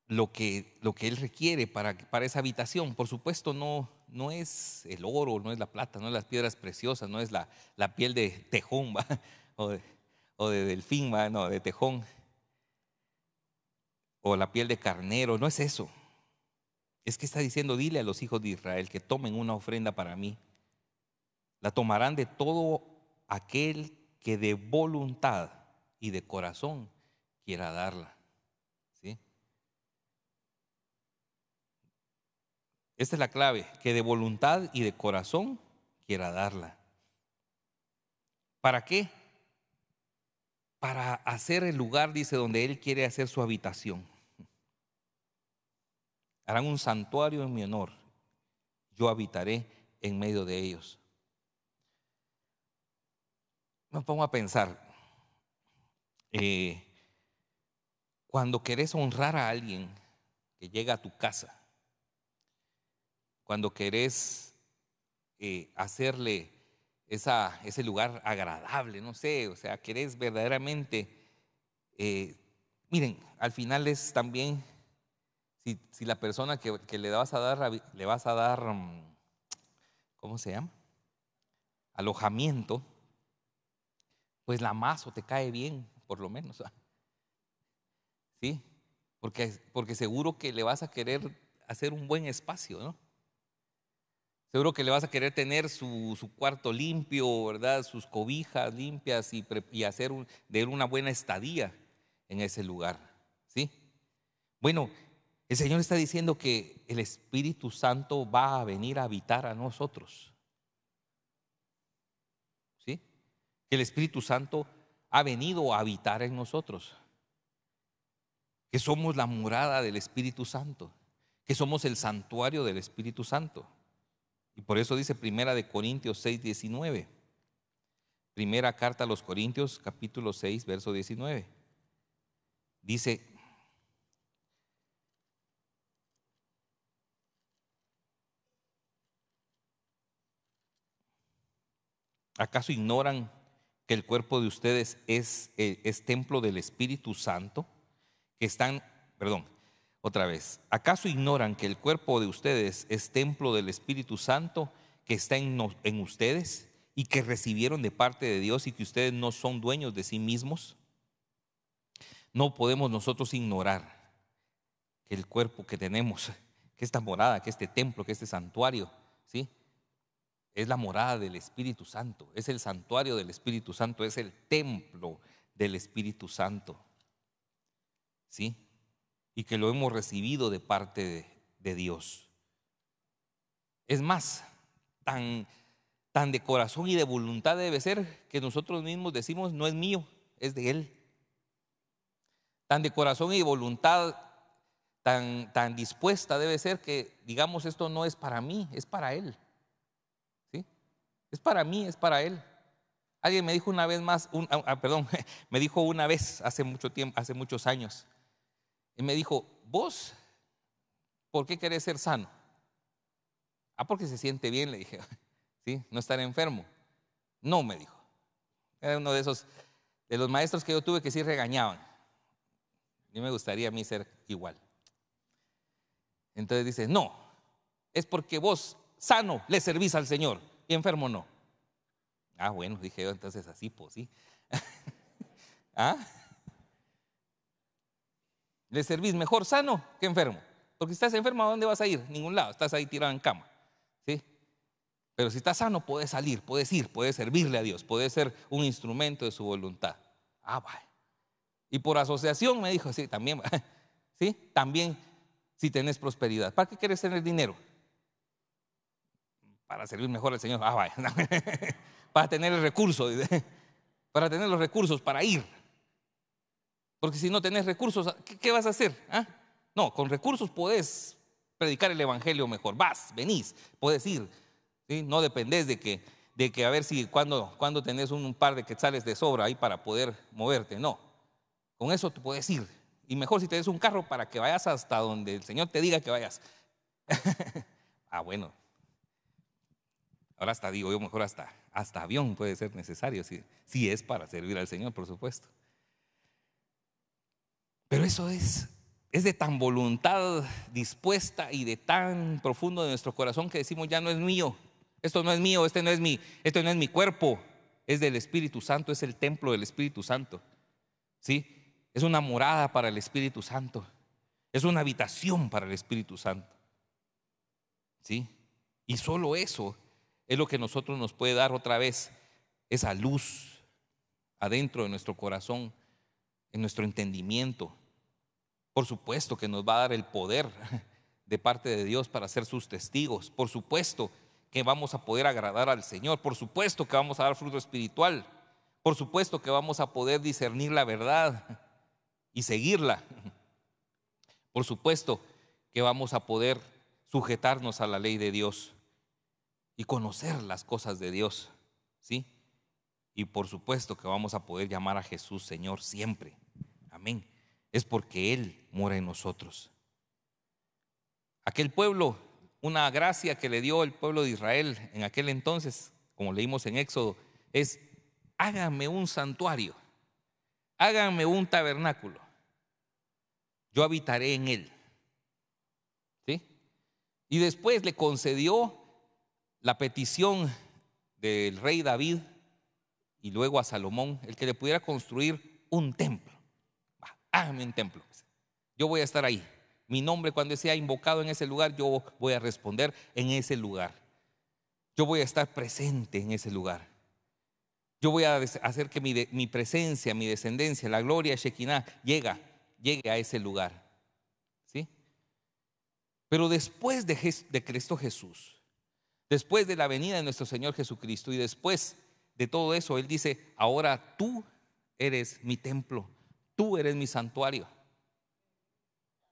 lo que Él requiere para esa habitación. Por supuesto, no es el oro, no es la plata, no es las piedras preciosas, no es la piel de tejón, ¿va? O de delfín, ¿va? No, de tejón, o la piel de carnero, no es eso. Es que está diciendo: dile a los hijos de Israel que tomen una ofrenda para mí. La tomarán de todo aquel que de voluntad y de corazón quiera darla. ¿Sí? Esta es la clave: que de voluntad y de corazón quiera darla. ¿Para qué? Para hacer el lugar, dice, donde Él quiere hacer su habitación. Harán un santuario en mi honor, yo habitaré en medio de ellos. Me pongo a pensar, cuando querés honrar a alguien que llega a tu casa, cuando querés hacerle ese lugar agradable, no sé, o sea, querés verdaderamente, miren, al final es también, si la persona que le vas a dar, ¿cómo se llama? Alojamiento, pues la amas o te cae bien, por lo menos, ¿sí? Porque seguro que le vas a querer hacer un buen espacio, ¿no? Seguro que le vas a querer tener su cuarto limpio, ¿verdad? Sus cobijas limpias y hacer de él una buena estadía en ese lugar, ¿sí? Bueno, el Señor está diciendo que el Espíritu Santo va a venir a habitar a nosotros, ¿sí? Que el Espíritu Santo ha venido a habitar en nosotros, que somos la morada del Espíritu Santo, que somos el santuario del Espíritu Santo. Y por eso dice Primera de Corintios 6:19. Primera carta a los Corintios, capítulo 6, verso 19. Dice: ¿acaso ignoran que el cuerpo de ustedes es templo del Espíritu Santo? Que están, perdón, otra vez. ¿Acaso ignoran que el cuerpo de ustedes es templo del Espíritu Santo que está en ustedes y que recibieron de parte de Dios y que ustedes no son dueños de sí mismos, no podemos nosotros ignorar que el cuerpo que tenemos, que esta morada, que este templo, que este santuario, ¿sí?, es la morada del Espíritu Santo, es el santuario del Espíritu Santo, es el templo del Espíritu Santo, ¿sí? Y que lo hemos recibido de parte de Dios. Es más, tan de corazón y de voluntad debe ser que nosotros mismos decimos: no es mío, es de Él. Tan de corazón y de voluntad, tan dispuesta debe ser que digamos: esto no es para mí, es para Él. ¿Sí? Es para mí, es para Él. Alguien me dijo una vez más, me dijo una vez hace mucho tiempo, hace muchos años, y me dijo: ¿vos por qué querés ser sano? Porque se siente bien, le dije. ¿Sí? No estar enfermo. No, me dijo. Era uno de los maestros que yo tuve que sí regañaban. Y me gustaría a mí ser igual. Entonces dice: no, es porque vos sano le servís al Señor y enfermo no. Bueno, dije yo, entonces así, pues sí. Le servís mejor sano que enfermo. Porque si estás enfermo, ¿a dónde vas a ir? Ningún lado, estás ahí tirado en cama. ¿Sí? Pero si estás sano, puedes salir, puedes ir, puedes servirle a Dios, puedes ser un instrumento de su voluntad. Vaya. Y por asociación me dijo: sí, también, ¿sí? También si tenés prosperidad. ¿Para qué quieres tener dinero? Para servir mejor al Señor. Vaya. Para tener el recurso, para tener los recursos para ir. Porque si no tenés recursos, ¿qué vas a hacer? No, con recursos podés predicar el evangelio mejor. Vas, venís, podés ir. ¿Sí? No dependés de que a ver si cuando tenés un par de quetzales de sobra ahí para poder moverte. No, con eso te puedes ir. Y mejor si tenés un carro para que vayas hasta donde el Señor te diga que vayas. Bueno. Ahora hasta digo yo, mejor hasta avión puede ser necesario, si es para servir al Señor, por supuesto. Pero eso es de tan voluntad dispuesta y de tan profundo de nuestro corazón que decimos: ya no es mío, esto no es mío, este no es mi cuerpo, es del Espíritu Santo, es el templo del Espíritu Santo. ¿Sí? Es una morada para el Espíritu Santo, es una habitación para el Espíritu Santo. ¿Sí? Y solo eso es lo que nosotros nos puede dar otra vez esa luz adentro de nuestro corazón, en nuestro entendimiento. Por supuesto que nos va a dar el poder de parte de Dios para ser sus testigos. Por supuesto que vamos a poder agradar al Señor. Por supuesto que vamos a dar fruto espiritual. Por supuesto que vamos a poder discernir la verdad y seguirla. Por supuesto que vamos a poder sujetarnos a la ley de Dios y conocer las cosas de Dios, ¿sí? Y por supuesto que vamos a poder llamar a Jesús Señor siempre. Amén. Es porque Él mora en nosotros. Aquel pueblo, una gracia que le dio el pueblo de Israel en aquel entonces, como leímos en Éxodo, es: háganme un santuario, háganme un tabernáculo, yo habitaré en él. ¿Sí? Y después le concedió la petición del rey David y luego a Salomón, el que le pudiera construir un templo. Hágame un templo, yo voy a estar ahí. Mi nombre, cuando sea invocado en ese lugar, yo voy a responder en ese lugar. Yo voy a estar presente en ese lugar. Yo voy a hacer que mi presencia, mi descendencia, la gloria Shekinah llegue a ese lugar. ¿Sí? Pero después de Cristo Jesús, después de la venida de nuestro Señor Jesucristo y después de todo eso, Él dice: ahora tú eres mi templo, tú eres mi santuario.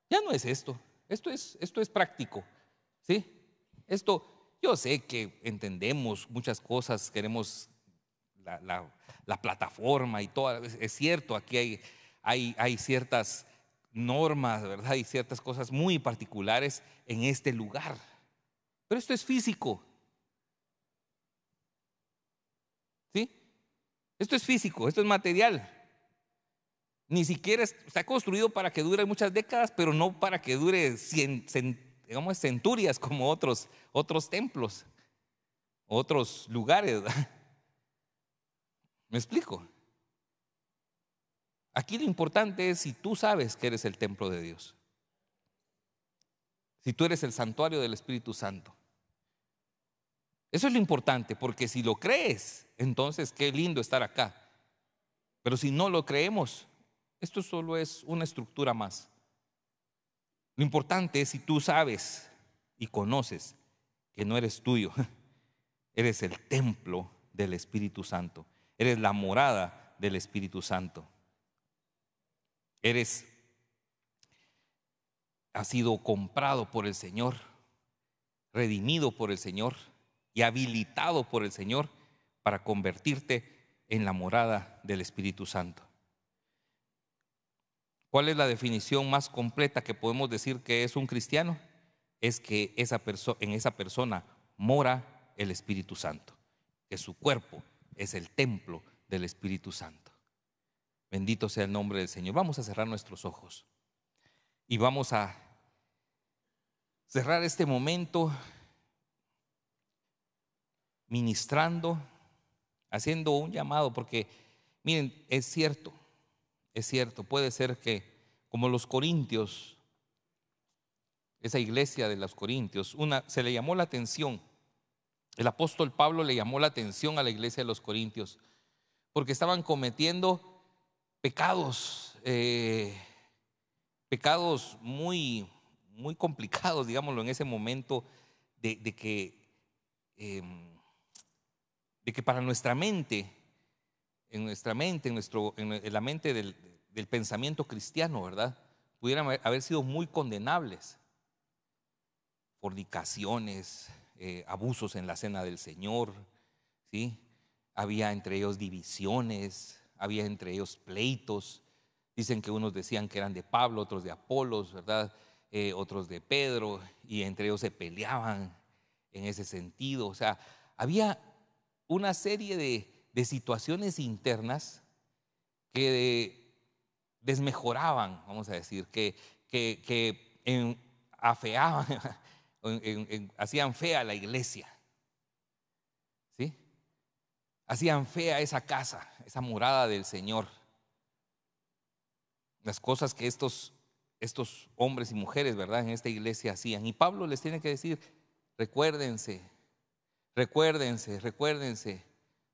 Ya no es esto es práctico. ¿Sí? Yo sé que entendemos muchas cosas, queremos la plataforma y todo. Es cierto, aquí hay ciertas normas, ¿verdad? Hay ciertas cosas muy particulares en este lugar. Pero esto es físico. ¿Sí? Esto es físico, esto es material. Ni siquiera está construido para que dure muchas décadas, pero no para que dure digamos, centurias como otros templos, otros lugares, ¿verdad? ¿Me explico? Aquí lo importante es si tú sabes que eres el templo de Dios, si tú eres el santuario del Espíritu Santo. Eso es lo importante, porque si lo crees, entonces qué lindo estar acá. Pero si no lo creemos, esto solo es una estructura más. Lo importante es si tú sabes y conoces que no eres tuyo, eres el templo del Espíritu Santo, eres la morada del Espíritu Santo. Has sido comprado por el Señor, redimido por el Señor y habilitado por el Señor para convertirte en la morada del Espíritu Santo. ¿Cuál es la definición más completa que podemos decir que es un cristiano? Es que en esa persona mora el Espíritu Santo, que su cuerpo es el templo del Espíritu Santo. Bendito sea el nombre del Señor. Vamos a cerrar nuestros ojos y vamos a cerrar este momento ministrando, haciendo un llamado, porque miren, es cierto, puede ser que como los corintios, esa iglesia de los corintios, se le llamó la atención, el apóstol Pablo le llamó la atención a la iglesia de los corintios, porque estaban cometiendo pecados, pecados muy, muy complicados, digámoslo, en ese momento, de que para nuestra mente, en la mente del pensamiento cristiano, ¿verdad?, pudieran haber sido muy condenables. Fornicaciones, abusos en la cena del Señor, ¿sí? Había entre ellos divisiones, había entre ellos pleitos. Dicen que unos decían que eran de Pablo, otros de Apolos, ¿verdad? Otros de Pedro, y entre ellos se peleaban en ese sentido. O sea, había una serie de situaciones internas que desmejoraban, vamos a decir, que afeaban, hacían fea la iglesia, ¿sí? Hacían fea esa casa, esa morada del Señor. Las cosas que estos hombres y mujeres, ¿verdad?, en esta iglesia hacían. Y Pablo les tiene que decir: recuérdense,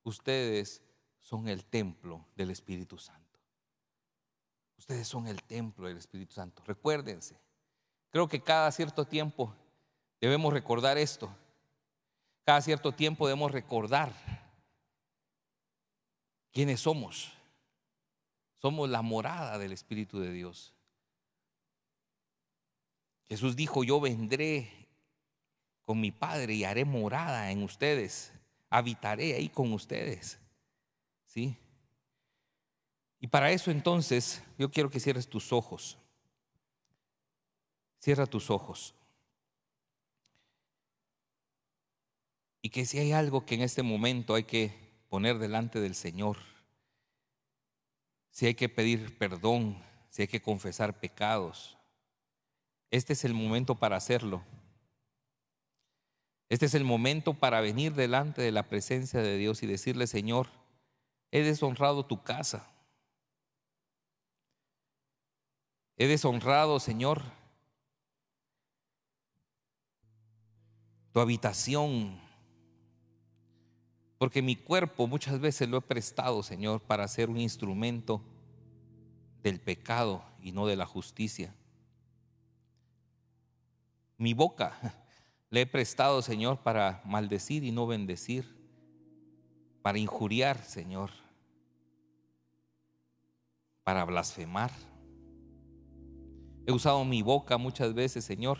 ustedes son el templo del Espíritu Santo. Ustedes son el templo del Espíritu Santo. Recuérdense. Creo que cada cierto tiempo debemos recordar esto. Cada cierto tiempo debemos recordar quiénes somos. Somos la morada del Espíritu de Dios. Jesús dijo: yo vendré con mi Padre y haré morada en ustedes. Habitaré ahí con ustedes. ¿Sí? Y para eso entonces yo quiero que cierres tus ojos. Cierra tus ojos. Y que si hay algo que en este momento hay que poner delante del Señor, si hay que pedir perdón, si hay que confesar pecados, este es el momento para hacerlo. Este es el momento para venir delante de la presencia de Dios y decirle: Señor, he deshonrado tu casa. He deshonrado, Señor, tu habitación, porque mi cuerpo muchas veces lo he prestado, Señor, para ser un instrumento del pecado y no de la justicia. Mi boca le he prestado, Señor, para maldecir y no bendecir, para injuriar, Señor, para blasfemar. He usado mi boca muchas veces, Señor,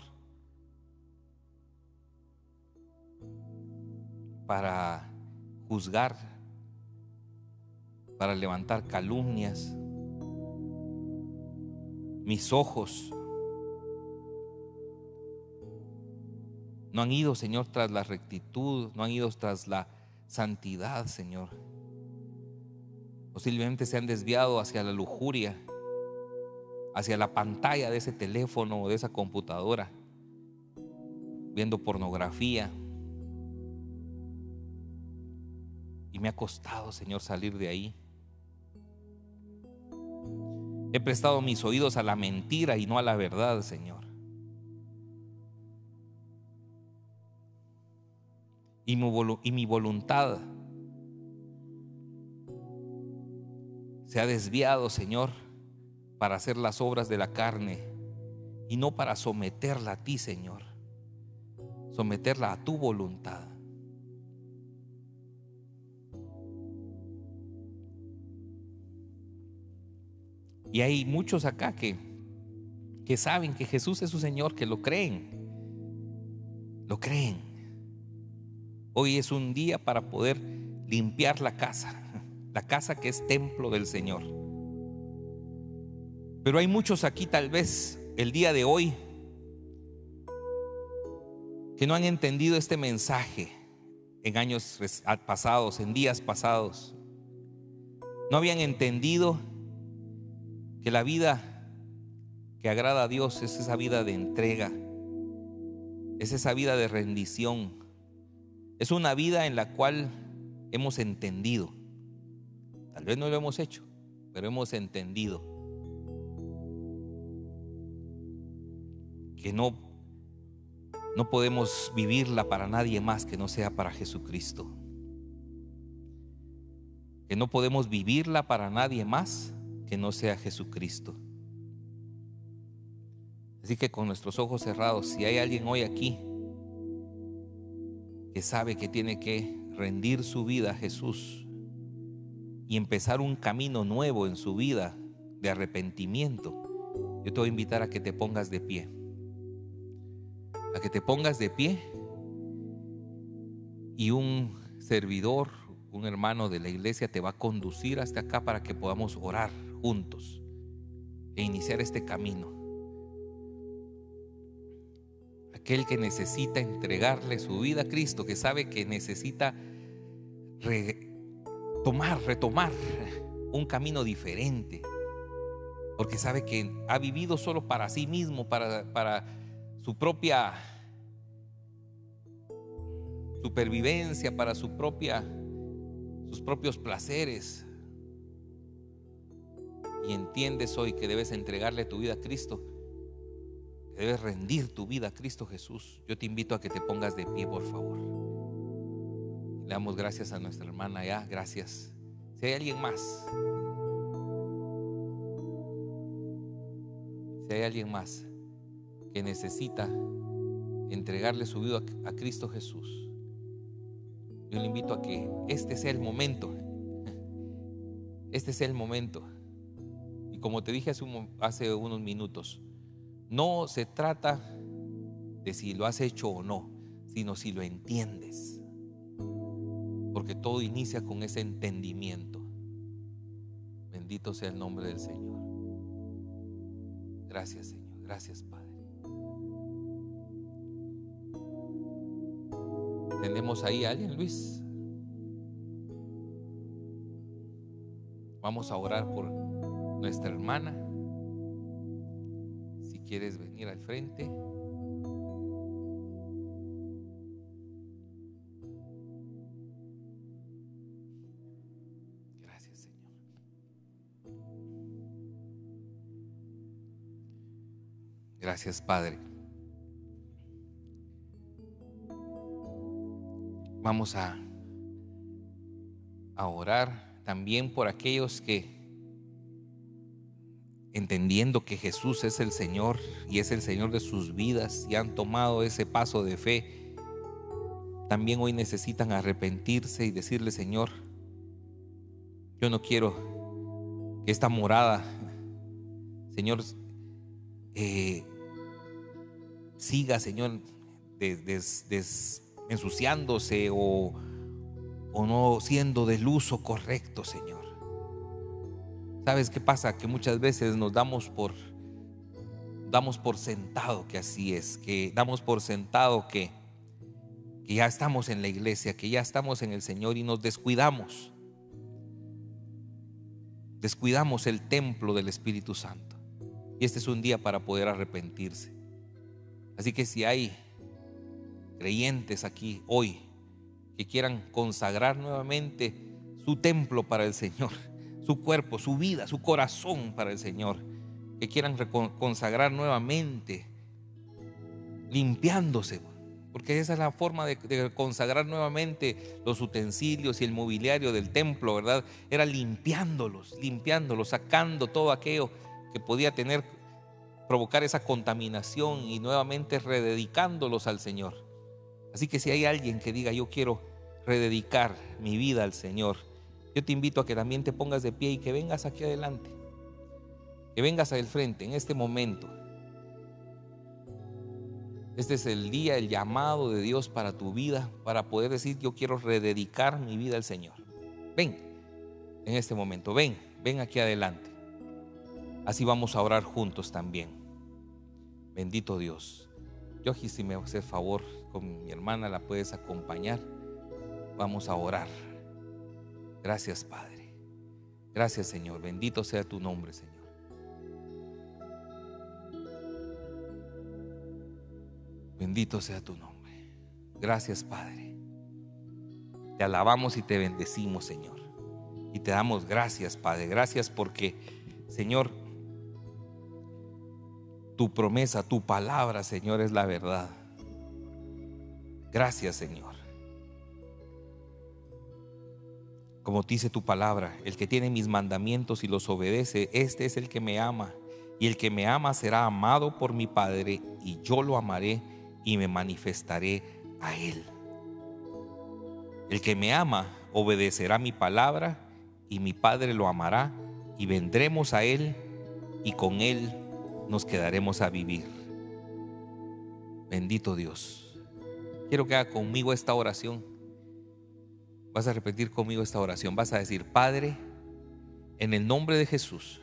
para juzgar, para levantar calumnias. Mis ojos no han ido, Señor, tras la rectitud, no han ido tras la santidad, Señor. Posiblemente se han desviado hacia la lujuria, hacia la pantalla de ese teléfono o de esa computadora, viendo pornografía. y me ha costado, Señor, salir de ahí. He prestado mis oídos a la mentira y no a la verdad, Señor. Y mi voluntad se ha desviado, Señor, para hacer las obras de la carne y no para someterla a ti, Señor. Someterla a tu voluntad. Y hay muchos acá que saben que Jesús es su Señor, que lo creen. Lo creen. Hoy es un día para poder limpiar la casa que es templo del Señor. Pero hay muchos aquí tal vez el día de hoy que no han entendido este mensaje en años pasados, en días pasados. No habían entendido que la vida que agrada a Dios es esa vida de entrega, es esa vida de rendición, es una vida en la cual hemos entendido. Tal vez no lo hemos hecho, pero hemos entendido que no podemos vivirla para nadie más que no sea para Jesucristo. Que no podemos vivirla para nadie más que no sea Jesucristo. Así que con nuestros ojos cerrados, si hay alguien hoy aquí que sabe que tiene que rendir su vida a Jesús y empezar un camino nuevo en su vida de arrepentimiento, yo te voy a invitar a que te pongas de pie. A que te pongas de pie y un servidor, un hermano de la iglesia te va a conducir hasta acá para que podamos orar juntos e iniciar este camino. Aquel que necesita entregarle su vida a Cristo, que sabe que necesita retomar un camino diferente, porque sabe que ha vivido solo para sí mismo, para su propia supervivencia, para sus propios placeres. Y entiendes hoy que debes entregarle tu vida a Cristo, que debes rendir tu vida a Cristo Jesús. Yo te invito a que te pongas de pie, por favor. Le damos gracias a nuestra hermana ya, gracias. Si hay alguien más, que necesita entregarle su vida a Cristo Jesús, yo le invito a que este sea el momento. Este sea el momento. Y como te dije hace unos minutos, no se trata de si lo has hecho o no, sino si lo entiendes. Porque todo inicia con ese entendimiento. Bendito sea el nombre del Señor. Gracias, Señor. Gracias, Padre. ¿Tenemos ahí a alguien, Luis? Vamos a orar por nuestra hermana. Si quieres venir al frente. Gracias, Señor. Gracias, Padre. Vamos a orar también por aquellos que, entendiendo que Jesús es el Señor y es el Señor de sus vidas y han tomado ese paso de fe, también hoy necesitan arrepentirse y decirle: Señor, yo no quiero que esta morada, Señor, siga, Señor, ensuciándose o no siendo del uso correcto, Señor. ¿Sabes qué pasa? Que muchas veces nos damos por sentado que así es, que damos por sentado que ya estamos en la iglesia, que ya estamos en el Señor y nos descuidamos el templo del Espíritu Santo. Y este es un día para poder arrepentirse. Así que si hay creyentes aquí hoy que quieran consagrar nuevamente su templo para el Señor, su cuerpo, su vida, su corazón para el Señor, que quieran consagrar nuevamente, limpiándose, porque esa es la forma de consagrar nuevamente los utensilios y el mobiliario del templo, ¿verdad? Era limpiándolos, sacando todo aquello que podía provocar esa contaminación y nuevamente rededicándolos al Señor. Así que si hay alguien que diga: yo quiero rededicar mi vida al Señor, yo te invito a que también te pongas de pie y que vengas aquí adelante, que vengas al frente en este momento. Este es el día, el llamado de Dios para tu vida, para poder decir: yo quiero rededicar mi vida al Señor. Ven en este momento, ven aquí adelante. Así vamos a orar juntos también. Bendito Dios. Yoji, si me haces favor, con mi hermana la puedes acompañar. Vamos a orar. Gracias, Padre. Gracias, Señor. Bendito sea tu nombre, Señor. Bendito sea tu nombre. Gracias, Padre. Te alabamos y te bendecimos, Señor. Y te damos gracias, Padre. Gracias porque, Señor, tu promesa, tu palabra, Señor, es la verdad. Gracias, Señor. Como dice tu palabra: el que tiene mis mandamientos y los obedece, este es el que me ama. Y el que me ama será amado por mi Padre, y yo lo amaré y me manifestaré a él. El que me ama obedecerá mi palabra, y mi Padre lo amará, y vendremos a él, y con él nos quedaremos a vivir. Bendito Dios. Quiero que haga conmigo esta oración. Vas a repetir conmigo esta oración. Vas a decir: Padre, en el nombre de Jesús,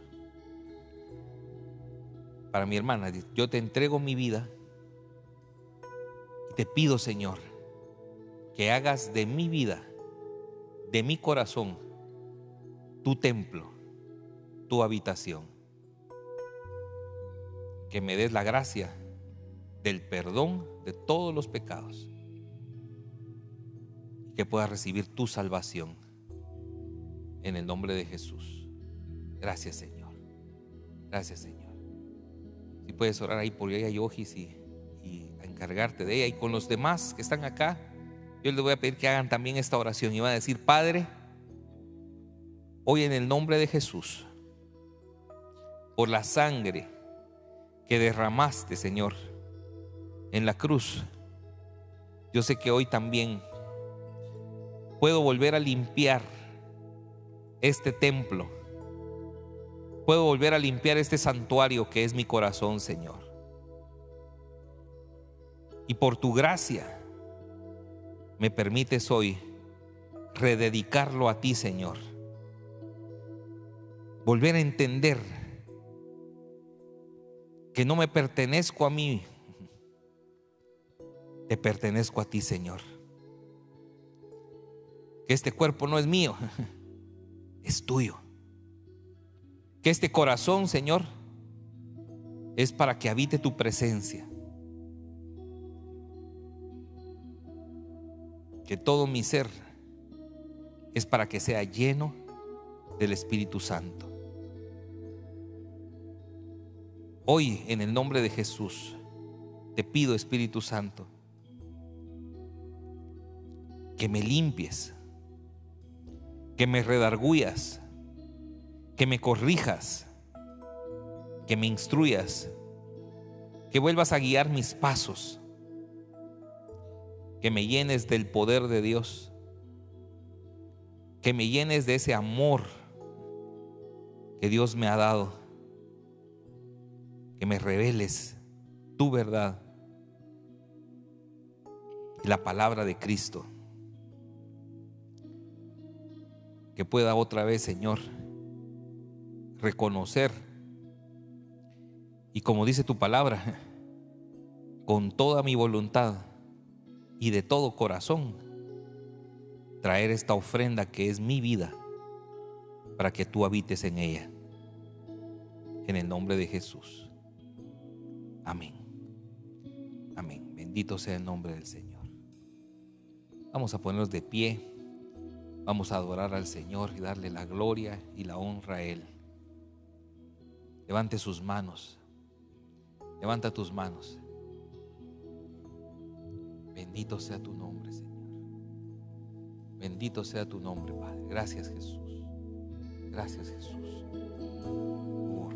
para mi hermana, yo te entrego mi vida y te pido, Señor, que hagas de mi vida, de mi corazón, tu templo, tu habitación. Que me des la gracia del perdón de todos los pecados, y que pueda recibir tu salvación en el nombre de Jesús. Gracias, Señor. Gracias, Señor. Si puedes orar ahí por ella, Yojis, y encargarte de ella, y con los demás que están acá, yo les voy a pedir que hagan también esta oración y van a decir: Padre, hoy en el nombre de Jesús, por la sangre que derramaste, Señor, en la cruz, yo sé que hoy también puedo volver a limpiar este templo, puedo volver a limpiar este santuario que es mi corazón, Señor. Y por tu gracia me permites hoy rededicarlo a ti, Señor. Volver a entender que no me pertenezco a mí, te pertenezco a ti, Señor. Que este cuerpo no es mío, es tuyo. Que este corazón, Señor, es para que habite tu presencia. Que todo mi ser es para que sea lleno del Espíritu Santo. Hoy, en el nombre de Jesús, te pido, Espíritu Santo, que me limpies, que me redarguyas, que me corrijas, que me instruyas, que vuelvas a guiar mis pasos, que me llenes del poder de Dios, que me llenes de ese amor que Dios me ha dado, que me reveles tu verdad y la palabra de Cristo. Que pueda otra vez, Señor, reconocer, y como dice tu palabra, con toda mi voluntad y de todo corazón, traer esta ofrenda que es mi vida, para que tú habites en ella. En el nombre de Jesús. Amén. Amén. Bendito sea el nombre del Señor. Vamos a ponernos de pie Vamos a adorar al Señor y darle la gloria y la honra a Él. Levante sus manos. Levanta tus manos. Bendito sea tu nombre, Señor. Bendito sea tu nombre, Padre. Gracias, Jesús. Gracias, Jesús. Oh,